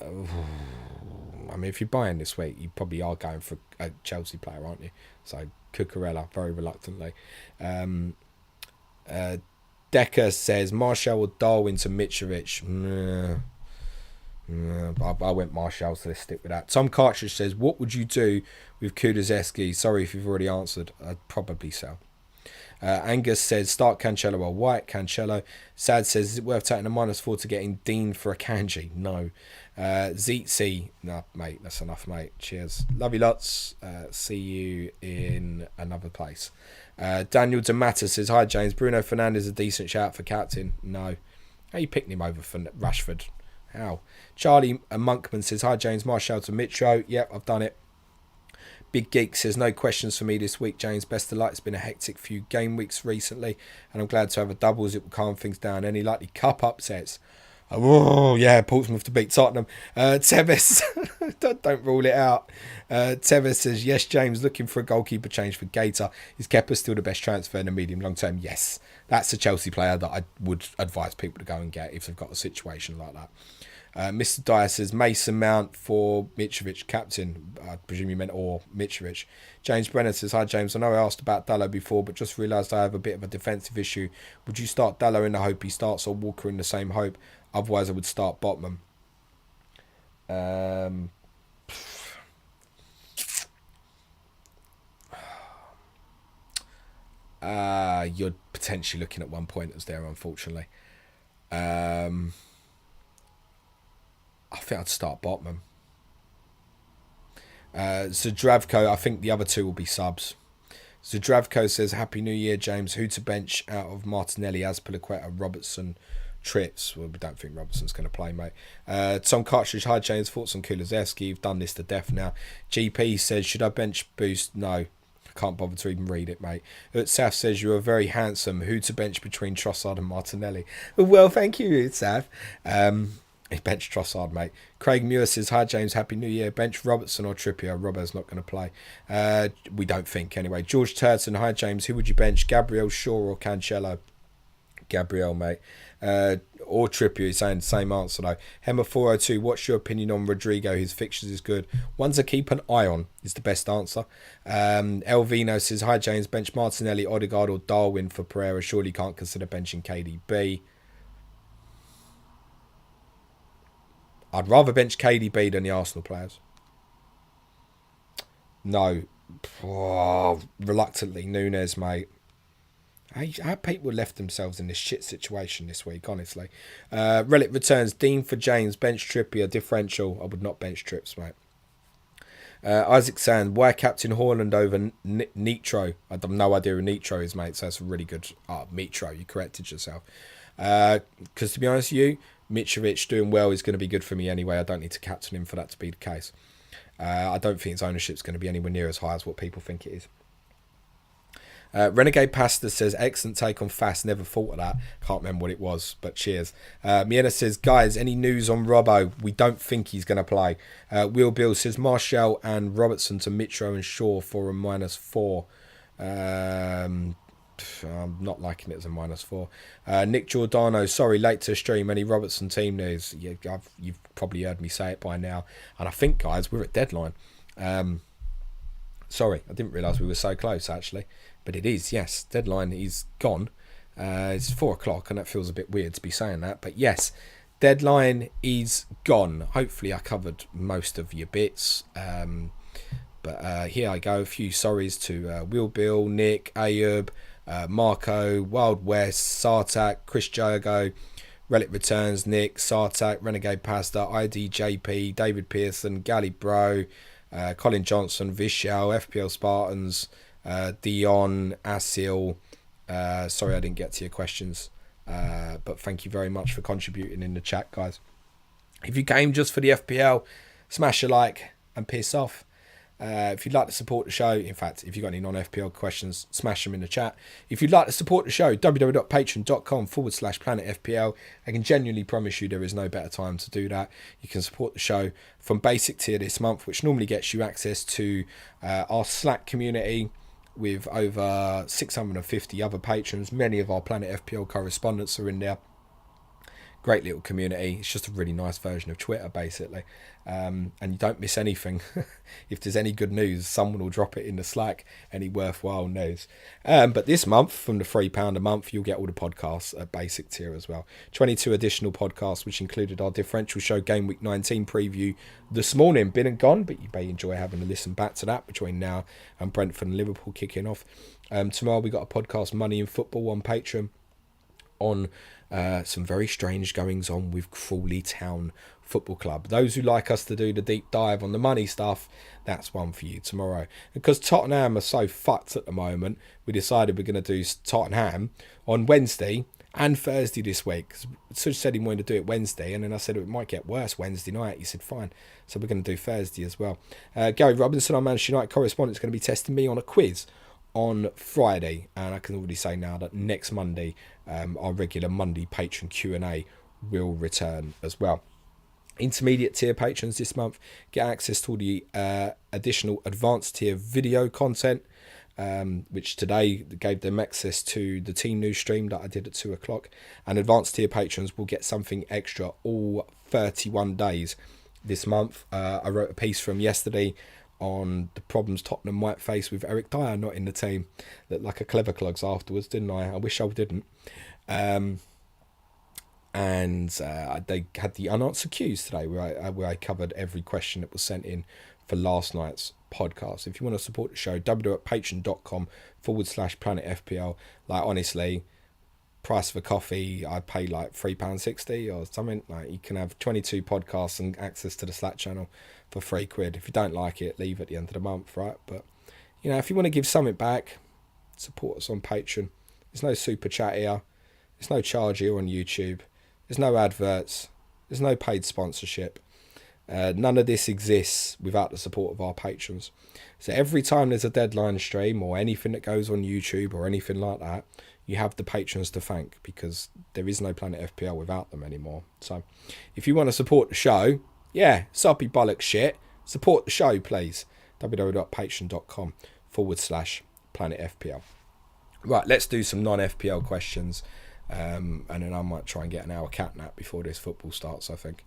I mean, if you're buying this week, you probably are going for a Chelsea player, aren't you? So, Cucurella, very reluctantly. Decker says, Martial or Darwin to Mitrovic? I went Martial, so let's stick with that. Tom Cartridge says, what would you do with Kulusevski? Sorry if you've already answered. I'd probably sell. Angus says, start Cancelo or White. Cancelo. Sad says, is it worth taking a -4 to getting Dean for a Kanji? No. Zeetzy. No, mate, that's enough, mate. Cheers. Love you lots. See you in another place. Daniel D'Amata says, hi, James. Bruno Fernandes a decent shout for captain? No. How you picking him over for Rashford? How? Charlie Monkman says, hi James, Martial to Mitro. Yep, I've done it. Big Geek says, no questions for me this week, James. Best of luck. It's been a hectic few game weeks recently, and I'm glad to have a double as it will calm things down. Any likely cup upsets? Oh, yeah, Portsmouth to beat Tottenham. Tevis, don't rule it out. Tevis says, yes, James, looking for a goalkeeper change for Gator. Is Kepa still the best transfer in the medium long term? Yes. That's a Chelsea player that I would advise people to go and get if they've got a situation like that. Mr. Dyer says, Mason Mount for Mitrovic, captain. I presume you meant or Mitrovic. James Brenner says, hi James, I know I asked about Dallo before, but just realised I have a bit of a defensive issue. Would you start Dallo in the hope he starts or Walker in the same hope? Otherwise I would start Botman. you're potentially looking at 1 pointers there, unfortunately. I think I'd start Botman. Zdravko, I think the other two will be subs. Zdravko says, Happy New Year, James. Who to bench out of Martinelli, Azpilicueta, Robertson, Trips? Well, we don't think Robertson's going to play, mate. Tom Cartridge, hi, James. Thoughts on Kulusevski? You've done this to death now. GP says, should I bench Boost? No. I can't bother to even read it, mate. Utsaf says, you are very handsome. Who to bench between Trossard and Martinelli? Well, thank you, Utsaf. Bench Trossard, mate. Craig Muir says, hi, James. Happy New Year. Bench Robertson or Trippier? Robert's not going to play. We don't think, anyway. George Turton, hi, James. Who would you bench? Gabriel, Shaw or Cancelo? Gabriel, mate. Or Trippier, he's saying the same answer though. Hemmer402, what's your opinion on Rodrigo? His fixtures is good. One's to keep an eye on is the best answer. Elvino says, hi James, bench Martinelli, Odegaard or Darwin for Pereira. Surely can't consider benching KDB. I'd rather bench KDB than the Arsenal players. No. Reluctantly, Nunes, mate. How people left themselves in this shit situation this week, honestly. Relic returns. Dean for James. Bench Trippier. Differential. I would not bench Trips, mate. Isaac Sand. Why Captain Haaland over Nitro? I have no idea who Nitro is, mate. So that's a really good... Mitro. You corrected yourself. Because to be honest with you, Mitrovic doing well is going to be good for me anyway. I don't need to captain him for that to be the case. I don't think his ownership is going to be anywhere near as high as what people think it is. Renegade Pasta says, excellent take on Fast. Never thought of that. Can't remember what it was, but cheers. Miena says, guys, any news on Robbo? We don't think he's going to play. Will Bill says, Martial and Robertson to Mitro and Shaw for a -4. I'm not liking it as a -4. Nick Giordano, sorry, late to stream. Any Robertson team news? Yeah, you've probably heard me say it by now. And I think, guys, we're at deadline. Sorry, I didn't realise we were so close, actually. But it is, yes. Deadline is gone. It's 4 o'clock, and that feels a bit weird to be saying that. But yes, deadline is gone. Hopefully, I covered most of your bits. But here I go. A few sorries to Will Bill, Nick, Ayub, Marco, Wild West, Sartak, Chris Jogo, Relic Returns, Nick, Sartak, Renegade Pasta, IDJP, David Pearson, Gally Bro, Colin Johnson, Vishal, FPL Spartans, Dion, Asil. Sorry I didn't get to your questions, but thank you very much for contributing in the chat, guys. If you came just for the FPL, smash a like and piss off. If you'd like to support the show, in fact, if you've got any non-FPL questions, smash them in the chat. If you'd like to support the show, www.patreon.com/planetfpl. I can genuinely promise you there is no better time to do that. You can support the show from basic tier this month, which normally gets you access to our Slack community with over 650 other patrons. Many of our Planet FPL correspondents are in there. Great little community. It's just a really nice version of Twitter, basically. And you don't miss anything. If there's any good news, someone will drop it in the Slack, any worthwhile news. But this month, from the £3 a month, you'll get all the podcasts at basic tier as well. 22 additional podcasts, which included our differential show Gameweek19 preview this morning. Been and gone, but you may enjoy having a listen back to that between now and Brentford and Liverpool kicking off. Tomorrow we got a podcast, Money in Football, on Patreon, on some very strange goings on with Crawley Town Football Club. Those who like us to do the deep dive on the money stuff, that's one for you tomorrow. Because Tottenham are so fucked at the moment, we decided we're going to do Tottenham on Wednesday and Thursday this week. Such said he wanted to do it Wednesday, and then I said it might get worse Wednesday night. He said fine, so we're going to do Thursday as well. Gary Robinson, our Manchester United correspondent, is going to be testing me on a quiz on Friday, and I can already say now that next Monday our regular Monday patron Q&A will return as well. Intermediate tier patrons this month get access to all the additional advanced tier video content, which today gave them access to the team news stream that I did at 2 o'clock, and advanced tier patrons will get something extra all 31 days this month. I wrote a piece from yesterday on the problems Tottenham might face with Eric Dyer not in the team. Looked like a clever clugs afterwards, didn't I? I wish I didn't. And they had the unanswered Qs today, where I covered every question that was sent in for last night's podcast. If you want to support the show, www.patreon.com/planetfpl. Like, honestly, price of a coffee, I pay like £3.60 or something. Like, you can have 22 podcasts and access to the Slack channel for £3. If you don't like it, leave at the end of the month, right? But, you know, if you want to give something back, support us on Patreon. There's no super chat here. There's no charge here on YouTube. There's no adverts. There's no paid sponsorship. None of this exists without the support of our patrons. So every time there's a deadline stream or anything that goes on YouTube or anything like that, you have the patrons to thank, because there is no Planet FPL without them anymore. So if you want to support the show, yeah, soppy bollocks shit, support the show, please. www.patreon.com/Planet FPL. Right, let's do some non-FPL questions. And then I might try and get an hour cat nap before this football starts, I think.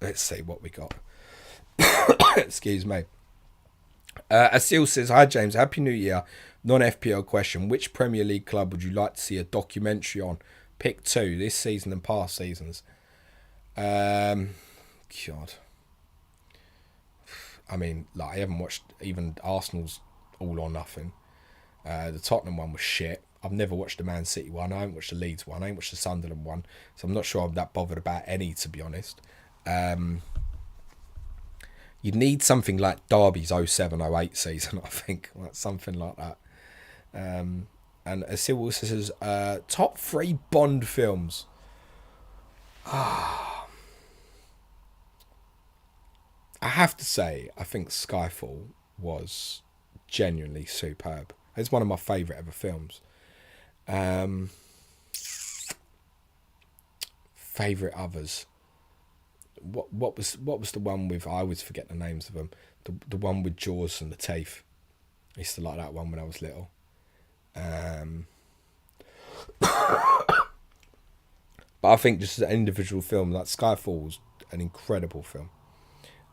Let's see what we got. Excuse me. Asil says, hi James, Happy New Year. Non-FPL question. Which Premier League club would you like to see a documentary on? Pick 2, this season and past seasons. God. I mean, like, I haven't watched even Arsenal's All or Nothing. The Tottenham one was shit. I've never watched the Man City one. I haven't watched the Leeds one. I haven't watched the Sunderland one. So I'm not sure I'm that bothered about any, to be honest. You need something like Derby's 07-08 season, I think. Like something like that. And Asil also says, top 3 Bond films. I have to say, I think Skyfall was genuinely superb. It's one of my favourite ever films. Favourite others. What was the one with, I always forget the names of them. The one with Jaws and the teeth. I used to like that one when I was little. But I think just as an individual film, like Skyfall was an incredible film.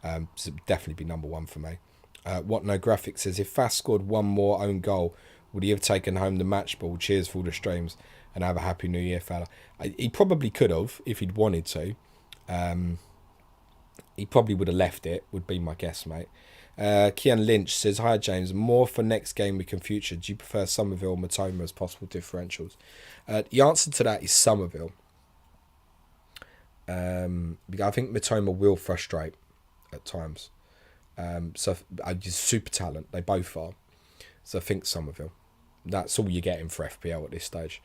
So it'd definitely be number 1 for me. What No Graphic says, if Fast scored one more own goal, would he have taken home the match ball? Cheers for all the streams and have a happy new year, fella. He probably could have if he'd wanted to. He probably would have left it, would be my guess, mate. Kian Lynch says, hi James, more for next game week and future. Do you prefer Somerville or Matoma as possible differentials? The answer to that is Somerville. I think Matoma will frustrate at times. So just super talent. They both are. So I think Somerville. That's all you're getting for FPL at this stage.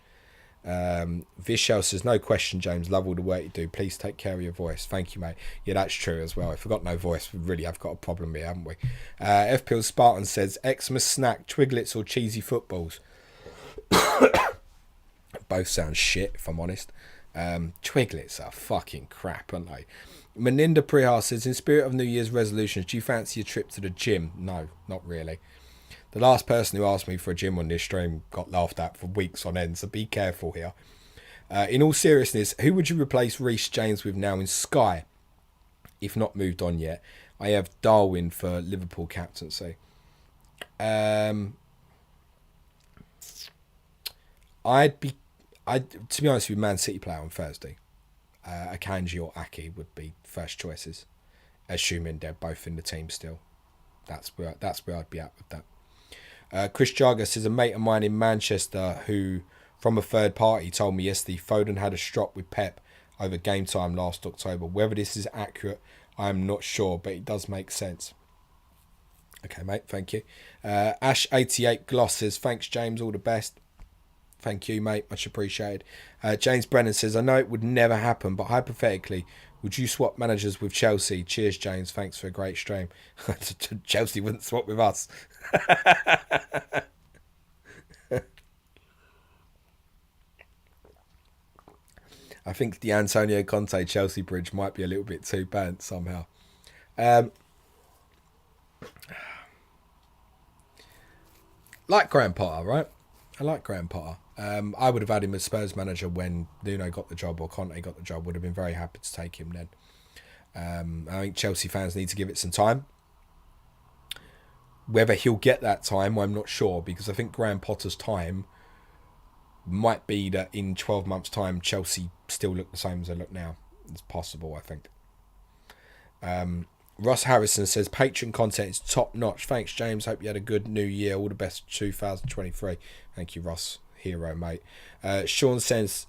Vishal says, no question, James. Love all the work you do. Please take care of your voice. Thank you, mate. Yeah, that's true as well. If we've got no voice, we really have got a problem here, haven't we? FPL Spartan says, Xmas snack, Twiglets or cheesy footballs? Both sound shit, if I'm honest. Twiglets are fucking crap, aren't they? Meninda Prihar says, in spirit of New Year's resolutions, do you fancy a trip to the gym? No, not really. The last person who asked me for a gym on this stream got laughed at for weeks on end, so be careful here. In all seriousness, who would you replace Reece James with now in Sky, if not moved on yet? I have Darwin for Liverpool captaincy. To be honest with you, Man City player on Thursday. Akanji or Aki would be first choices, assuming they're both in the team still. That's where I'd be at with that. Chris Jarger says, a mate of mine in Manchester who, from a third party, told me yesterday Foden had a strop with Pep over game time last October. Whether this is accurate, I am not sure, but it does make sense. Okay, mate, thank you. Ash88 Gloss says, thanks, James, all the best. Thank you, mate, much appreciated. James Brennan says, I know it would never happen, but hypothetically, would you swap managers with Chelsea? Cheers, James. Thanks for a great stream. Chelsea wouldn't swap with us. I think the Antonio Conte Chelsea bridge might be a little bit too burnt somehow. Like Graham Potter, right? I like Graham Potter. I would have had him as Spurs manager when Nuno got the job or Conte got the job. Would have been very happy to take him then. I think Chelsea fans need to give it some time. Whether he'll get that time, I'm not sure, because I think Graham Potter's time might be that in 12 months' time, Chelsea still look the same as they look now. It's possible, I think. Ross Harrison says Patreon content is top notch. Thanks, James. Hope you had a good new year. All the best 2023. Thank you, Ross. Hero, mate. Sean says,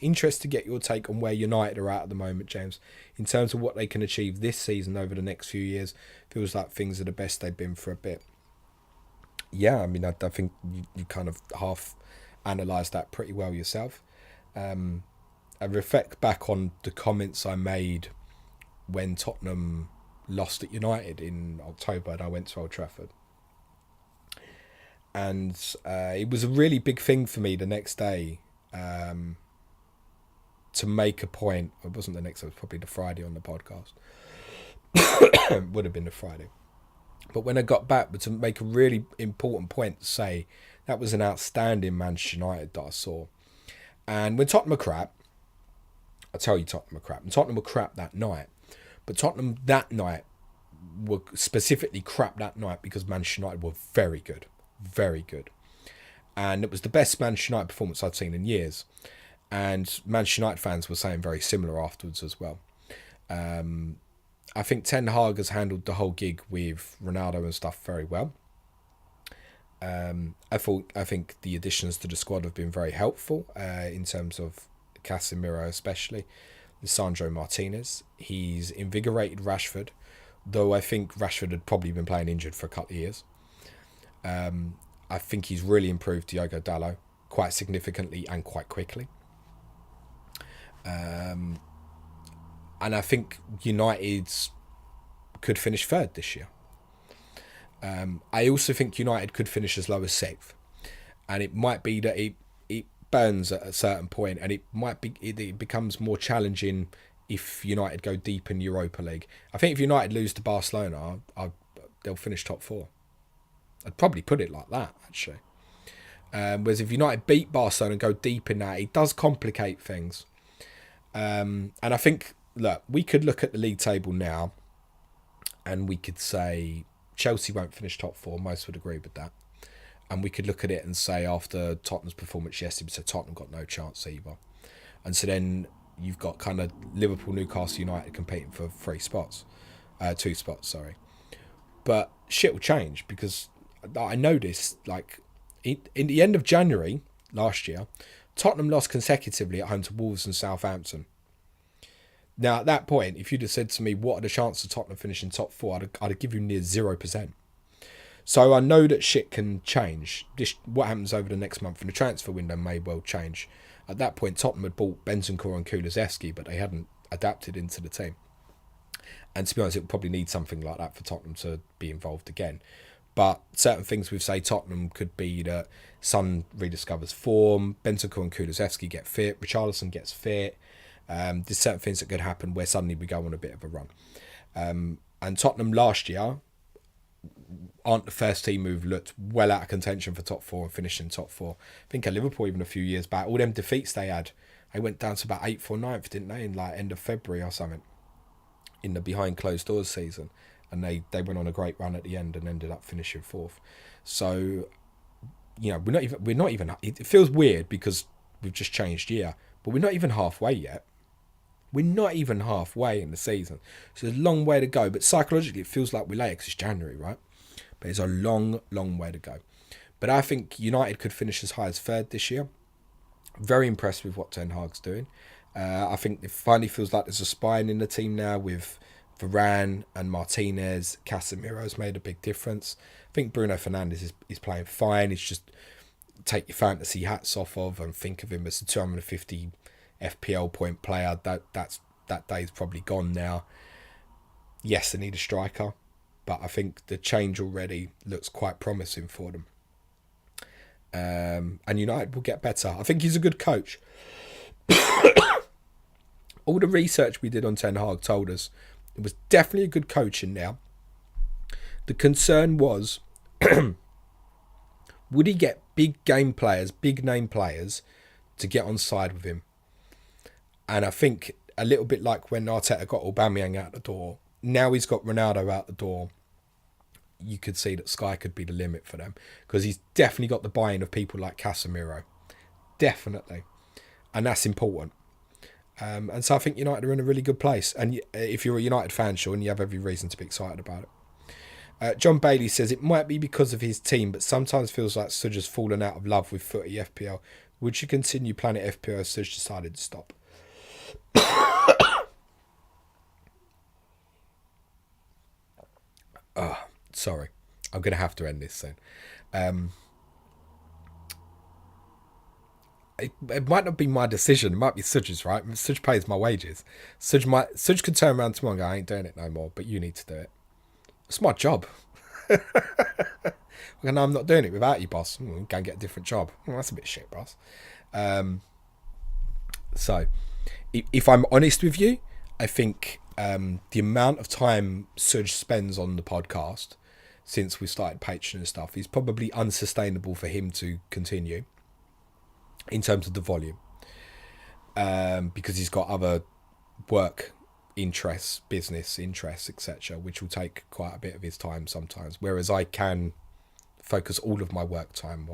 interested to get your take on where United are at the moment, James, in terms of what they can achieve this season over the next few years. Feels like things are the best they've been for a bit. Yeah, I mean, I think you kind of half analysed that pretty well yourself. I reflect back on the comments I made when Tottenham lost at United in October and I went to Old Trafford. And it was a really big thing for me the next day to make a point. It wasn't the next day, it was probably the Friday on the podcast. Would have been the Friday. But when I got back, to make a really important point to say that was an outstanding Manchester United that I saw. And when Tottenham were crap, I tell you Tottenham were crap. And Tottenham were crap that night. But Tottenham that night were specifically crap that night because Manchester United were very good. Very good. And it was the best Manchester United performance I'd seen in years. And Manchester United fans were saying very similar afterwards as well. I think Ten Hag has handled the whole gig with Ronaldo and stuff very well. I think the additions to the squad have been very helpful in terms of Casemiro especially. Lisandro Martinez. He's invigorated Rashford, though I think Rashford had probably been playing injured for a couple of years. I think he's really improved Diogo Dalot quite significantly and quite quickly. And I think United could finish third this year. I also think United could finish as low as sixth. And it might be that it burns at a certain point, and it becomes more challenging if United go deep in Europa League. I think if United lose to Barcelona, they'll finish top four. I'd probably put it like that, actually. Whereas if United beat Barcelona and go deep in that, it does complicate things. And I think, look, we could look at the league table now and we could say Chelsea won't finish top four. Most would agree with that. And we could look at it and say after Tottenham's performance yesterday, so Tottenham got no chance either. And so then you've got kind of Liverpool, Newcastle United competing for 2 spots. But shit will change because I noticed, like, in the end of January last year, Tottenham lost consecutively at home to Wolves and Southampton. Now, at that point, if you'd have said to me, what are the chances of Tottenham finishing top four, I'd have given you near 0%. So I know that shit can change. What happens over the next month in the transfer window may well change. At that point, Tottenham had bought Bentancur and Kulusevski, but they hadn't adapted into the team. And to be honest, it would probably need something like that for Tottenham to be involved again. But certain things we've say Tottenham could be that Son rediscovers form, Bentancur and Kulusevski get fit, Richarlison gets fit. There's certain things that could happen where suddenly we go on a bit of a run. And Tottenham last year aren't the first team who've looked well out of contention for top four and finishing top four. I think at Liverpool even a few years back, all them defeats they had, they went down to about 8th or 9th, didn't they, in like end of February or something, in the behind closed doors season. And they went on a great run at the end and ended up finishing 4th. So, you know, we're not even. It feels weird because we've just changed year, but we're not even halfway yet. We're not even halfway in the season. So there's a long way to go. But psychologically, it feels like we're late because it's January, right? But it's a long, long way to go. But I think United could finish as high as 3rd this year. Very impressed with what Ten Hag's doing. I think it finally feels like there's a spine in the team now with Varane and Martinez. Casemiro's made a big difference. I think Bruno Fernandes is playing fine. It's just take your fantasy hats off of and think of him as a 250 FPL point player. That day's probably gone now. Yes, they need a striker, but I think the change already looks quite promising for them. And United will get better. I think he's a good coach. All the research we did on Ten Hag told us it was definitely a good coach in there. The concern was, would he get big game players, big name players, to get on side with him? And I think a little bit like when Arteta got Aubameyang out the door, now he's got Ronaldo out the door, you could see that sky could be the limit for them. Because he's definitely got the buy-in of people like Casemiro. Definitely. And that's important. And so I think United are in a really good place. And if you're a United fan, Sean, you have every reason to be excited about it. John Bailey says it might be because of his team, but sometimes feels like Sudge has fallen out of love with footy FPL. Would you continue playing at FPL if Sudge decided to stop? Oh, sorry. I'm going to have to end this soon. It might not be my decision. It might be Sudge's, right? Sudge pays my wages. Sudge could turn around tomorrow and go, I ain't doing it no more, but you need to do it. It's my job. No, I'm not doing it without you, boss. Go and get a different job. That's a bit shit, boss. So, if I'm honest with you, I think the amount of time Sudge spends on the podcast since we started Patreon and stuff is probably unsustainable for him to continue in terms of the volume, because he's got other work interests, business interests, etc., which will take quite a bit of his time sometimes, whereas I can focus all of my work time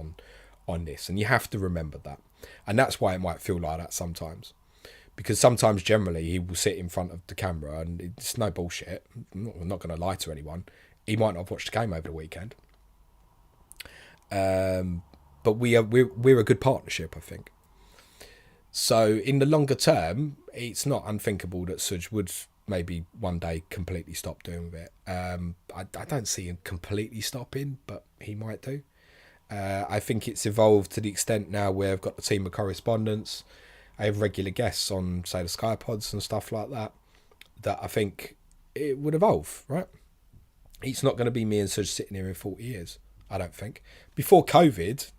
on this, and you have to remember that. And that's why it might feel like that sometimes, because sometimes generally he will sit in front of the camera, and it's no bullshit, I'm not going to lie to anyone, he might not have watched the game over the weekend, but we're a good partnership, I think. So in the longer term, it's not unthinkable that Sudge would maybe one day completely stop doing it. I don't see him completely stopping, but he might do. I think it's evolved to the extent now where I've got the team of correspondents. I have regular guests on, say, the Sky Pods and stuff like that, that I think it would evolve, right? It's not going to be me and Sudge sitting here in 40 years, I don't think. Before COVID,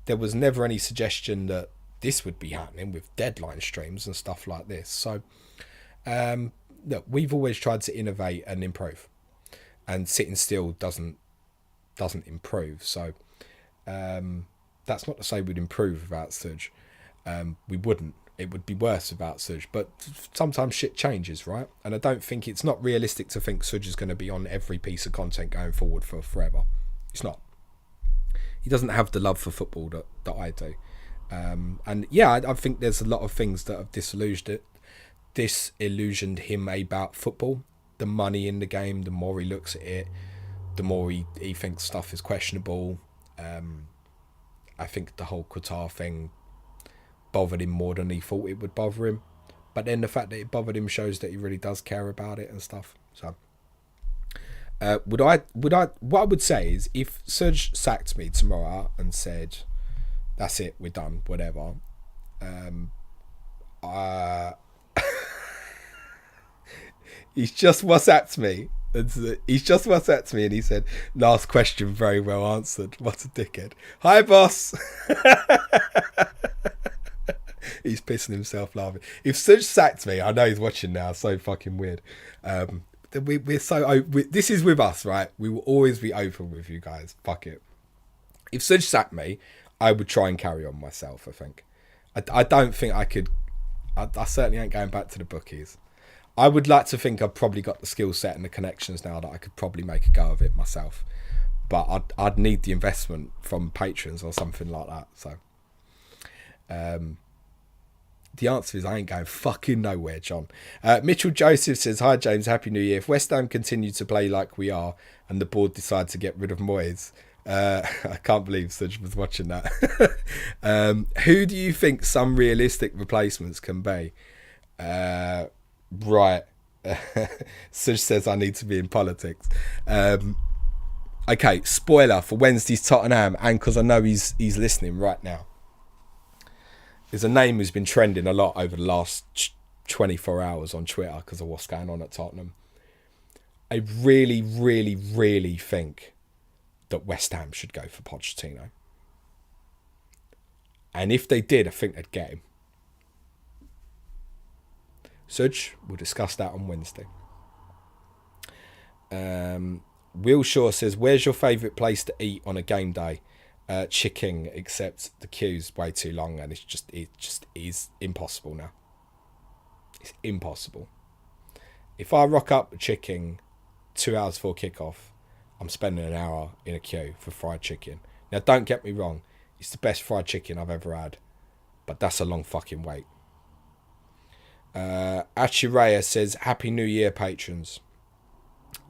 there was never any suggestion that this would be happening with deadline streams and stuff like this. So, look, we've always tried to innovate and improve, and sitting still doesn't improve. So, that's not to say we'd improve without Sudge. We wouldn't. It would be worse without Sudge. But sometimes shit changes, right? And I don't think it's not realistic to think Sudge is going to be on every piece of content going forward for forever. It's not. He doesn't have the love for football that I do. And yeah, I think there's a lot of things that have disillusioned him about football. The money in the game, the more he looks at it, the more he thinks stuff is questionable. I think the whole Qatar thing bothered him more than he thought it would bother him. But then the fact that it bothered him shows that he really does care about it and stuff. So what I would say is, if Sudge sacked me tomorrow and said, that's it, we're done, whatever, he's just WhatsApped me. He's just WhatsApped me and he said, last question very well answered. What a dickhead. Hi, boss. He's pissing himself laughing. If Sudge sacked me, I know he's watching now, so fucking weird. This is with us, right? We will always be open with you guys. Fuck it. If Sudge sacked me, I would try and carry on myself, I think. I don't think I could. I certainly ain't going back to the bookies. I would like to think I've probably got the skill set and the connections now that I could probably make a go of it myself. But I'd need the investment from patrons or something like that. So, the answer is I ain't going fucking nowhere, John. Mitchell Joseph says, hi James, Happy New Year. If West Ham continue to play like we are and the board decide to get rid of Moyes, I can't believe Sudge was watching that. Who do you think some realistic replacements can be? Right. Sudge says I need to be in politics. Okay, spoiler for Wednesday's Tottenham, and because I know he's listening right now. There's a name who's been trending a lot over the last 24 hours on Twitter because of what's going on at Tottenham. I really, really, really think that West Ham should go for Pochettino. And if they did, I think they'd get him. Sudge, we'll discuss that on Wednesday. Will Shaw says, where's your favourite place to eat on a game day? Chicken, except the queue's way too long and it just is impossible now. It's impossible. If I rock up a chicken 2 hours before kickoff, I'm spending an hour in a queue for fried chicken. Now, don't get me wrong, it's the best fried chicken I've ever had, but that's a long fucking wait. Achireya says, Happy New Year, patrons.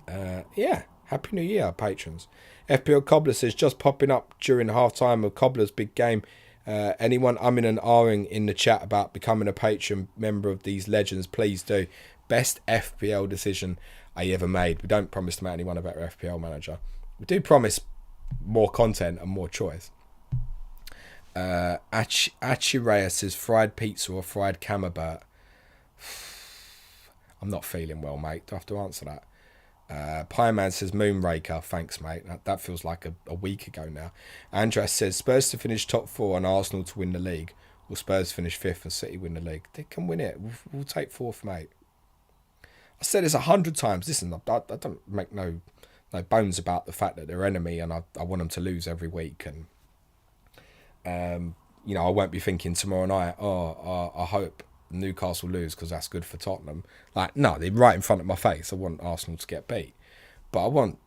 Yeah, Happy New Year, patrons. FPL Cobbler says, just popping up during half time of Cobbler's big game. Anyone umming and ahhing in the chat about becoming a patron member of these legends, please do. Best FPL decision I ever made. We don't promise to make anyone a better FPL manager. We do promise more content and more choice. Achireya says, fried pizza or fried camembert. I'm not feeling well, mate. Do I have to answer that? Pieman says Moonraker. Thanks, mate. That feels like a week ago now. Andres says Spurs to finish top 4 and Arsenal to win the league. Or Spurs finish 5th and City win the league. They can win it. We'll take 4th, mate. I said this 100 times. Listen, I don't make no bones about the fact that they're enemy and I want them to lose every week. And, I won't be thinking tomorrow night, I hope Newcastle lose because that's good for Tottenham. Like, no, they're right in front of my face. I want Arsenal to get beat, but I want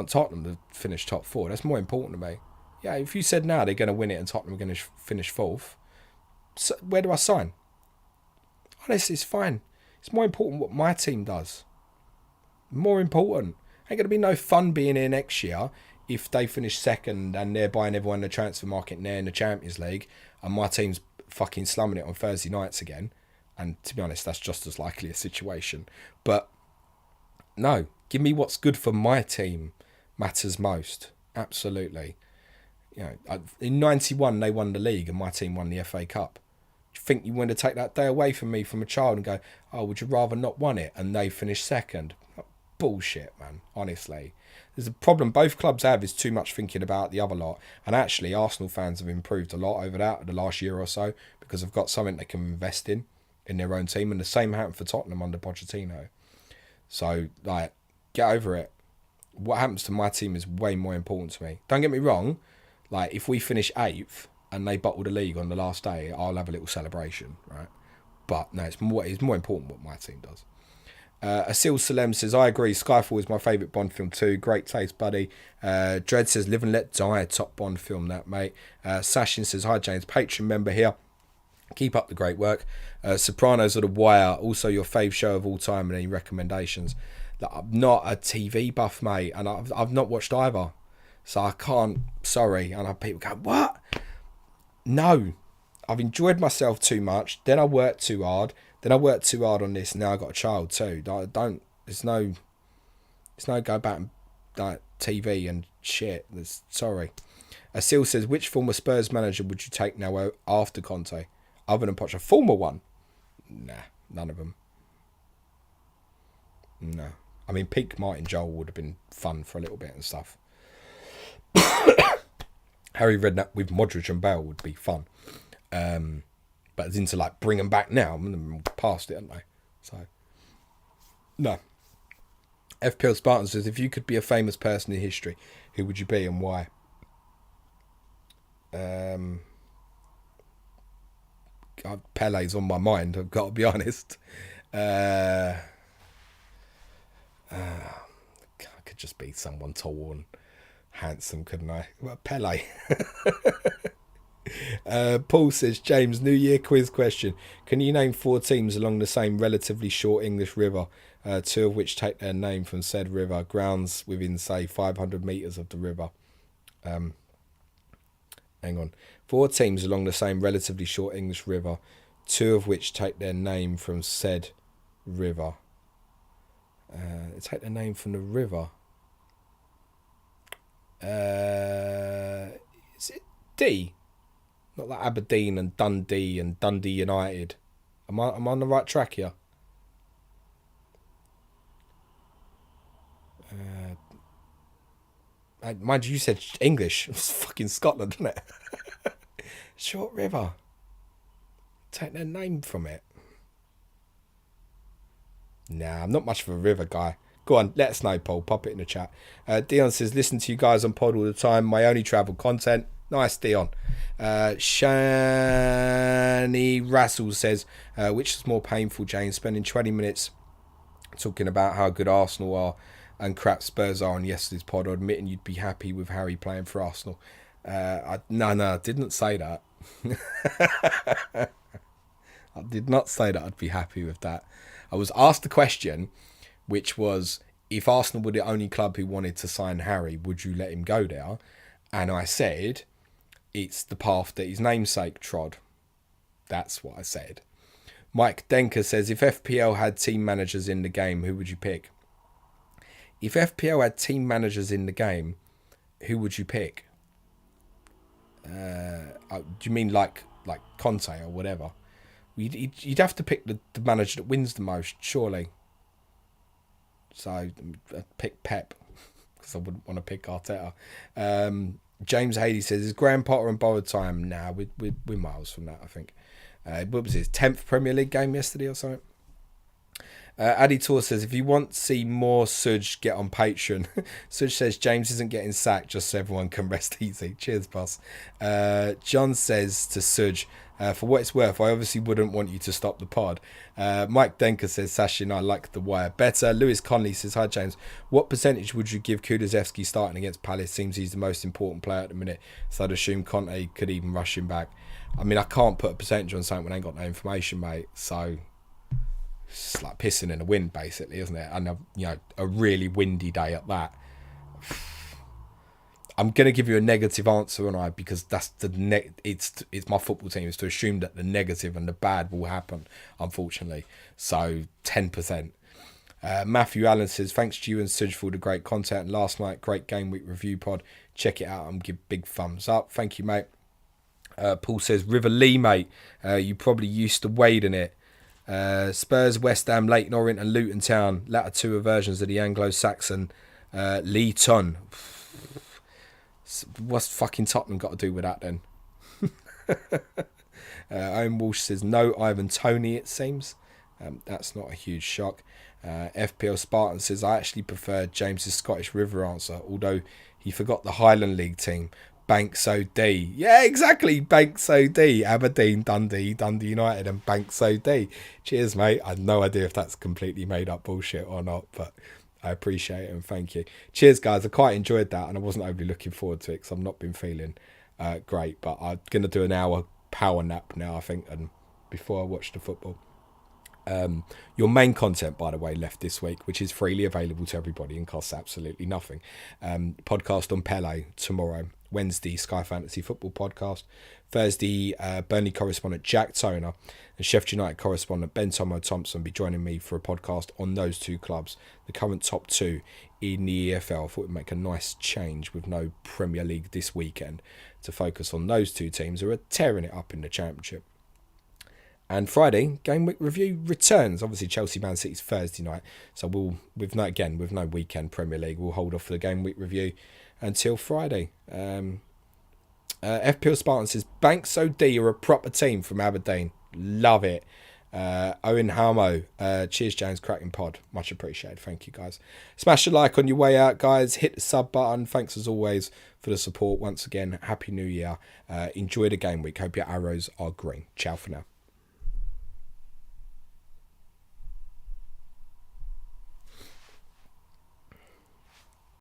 Tottenham to finish top 4. That's more important to me. Yeah, if you said now they're going to win it and Tottenham are going to finish 4th, so where do I sign? Honestly, it's fine. It's more important what my team does. More important. Ain't going to be no fun being here next year if they finish 2nd and they're buying everyone in the transfer market and they're in the Champions League and my team's fucking slumming it on Thursday nights again. And to be honest, that's just as likely a situation. But no, give me what's good for my team matters most. Absolutely. In 91 they won the league and my team won the FA Cup. Do you think you want to take that day away from me from a child and go, oh, would you rather not won it and they finished 2nd? Bullshit, man. Honestly. There's a problem both clubs have is too much thinking about the other lot. And actually, Arsenal fans have improved a lot over that the last year or so because they've got something they can invest in their own team. And the same happened for Tottenham under Pochettino. So, get over it. What happens to my team is way more important to me. Don't get me wrong. If we finish 8th and they bottle the league on the last day, I'll have a little celebration, right? But no, it's more important what my team does. Asil Salem says, I agree, Skyfall is my favourite Bond film too. Great taste, buddy. Dread says, Live and Let Die, top Bond film, that, mate. Sashin says, hi, James, Patreon member here. Keep up the great work. Sopranos or The Wire, also your fave show of all time, and any recommendations? I'm not a TV buff, mate, and I've not watched either. So I can't, sorry. And people go, what? No. I've enjoyed myself too much. Then I worked too hard. Then I worked too hard on this. And now I got a child too. It's no go back and TV and shit. Sorry. Asil says, which former Spurs manager would you take now after Conte? Other than Poch, a former one? Nah, none of them. No. I mean, peak Martin Joel would have been fun for a little bit and stuff. Harry Redknapp with Modric and Bale would be fun. But it's into bring them back now. Past it, haven't they? So, no. FPL Spartan says, if you could be a famous person in history, who would you be and why? Pele's on my mind, I've got to be honest. I could just be someone tall and handsome, couldn't I? Well, Pele. Paul says, James, New Year quiz question. Can you name 4 teams along the same relatively short English river, 2 of which take their name from said river, grounds within, say, 500 metres of the river? Hang on. 4 teams along the same relatively short English river, 2 of which take their name from said river. They take their name from the river. Is it D? Not like Aberdeen and Dundee United. Am I on the right track here? Mind you said English. It's fucking Scotland, isn't it? Short River. Take their name from it. Nah, I'm not much of a river guy. Go on, let us know, Paul. Pop it in the chat. Dion says, listen to you guys on pod all the time. My only travel content. Nice, Dion. Shani Rassel says, which is more painful, James? Spending 20 minutes talking about how good Arsenal are and crap Spurs are on yesterday's pod, or admitting you'd be happy with Harry playing for Arsenal. No, I didn't say that. I did not say that I'd be happy with that. I was asked the question, which was, if Arsenal were the only club who wanted to sign Harry, would you let him go there? And I said, it's the path that his namesake trod. That's what I said. Mike Denker says, if FPL had team managers in the game, who would you pick? If FPL had team managers in the game, who would you pick? Do you mean like Conte or whatever? You'd have to pick the manager that wins the most, surely. So I'd pick Pep, because I wouldn't want to pick Arteta. James Haley says, is Graham Potter and borrowed time? Nah, we're miles from that, I think. What was his 10th Premier League game yesterday or something? Addy Tor says, if you want to see more Suj, get on Patreon. Suj says, James isn't getting sacked, just so everyone can rest easy. Cheers, boss. John says to Suj, for what it's worth, I obviously wouldn't want you to stop the pod. Mike Denker says, Sashi and I like the wire better. Lewis Conley says, hi James, what percentage would you give Kulusevski starting against Palace? Seems he's the most important player at the minute, so I'd assume Conte could even rush him back. I mean, I can't put a percentage on something when I ain't got no information, mate, so it's like pissing in the wind, basically, isn't it? And a really windy day at that. I'm going to give you a negative answer, and because that's it's my football team is to assume that the negative and the bad will happen, unfortunately. So 10%. Matthew Allen says, thanks to you and Suj for all the great content last night. Great game week review pod. Check it out and give big thumbs up. Thank you, mate. Paul says, River Lee, mate. You probably used to wade in it. Spurs, West Ham, Leyton Orient and Luton Town. Latter two are versions of the Anglo-Saxon Leeton. What's fucking Tottenham got to do with that then? Owen Walsh says, no Ivan Toney, it seems. That's not a huge shock. FPL Spartan says, I actually prefer James's Scottish River answer, although he forgot the Highland League team. Banks OD. Yeah, exactly. Banks OD. Aberdeen, Dundee United and Banks OD. Cheers, mate. I have no idea if that's completely made up bullshit or not, but I appreciate it and thank you. Cheers, guys. I quite enjoyed that and I wasn't overly looking forward to it because I've not been feeling great, but I'm going to do an hour power nap now, I think, and before I watch the football. Your main content, by the way, left this week, which is freely available to everybody and costs absolutely nothing. Podcast on Pele tomorrow. Wednesday, Sky Fantasy Football Podcast. Thursday, Burnley correspondent Jack Toner and Sheffield United correspondent Ben Tomo Thompson will be joining me for a podcast on those two clubs, the current top two in the EFL. I thought we'd make a nice change with no Premier League this weekend to focus on those two teams who are tearing it up in the Championship. And Friday, Game Week Review returns. Obviously, Chelsea Man City's Thursday night. So we'll, with no weekend Premier League, we'll hold off for the Game Week Review until Friday. FPL Spartan says, Banks OD are a proper team from Aberdeen. Love it. Owen Harmo, cheers James, cracking pod. Much appreciated. Thank you, guys. Smash a like on your way out, guys. Hit the sub button. Thanks as always for the support. Once again, Happy New Year. Enjoy the game week. Hope your arrows are green. Ciao for now.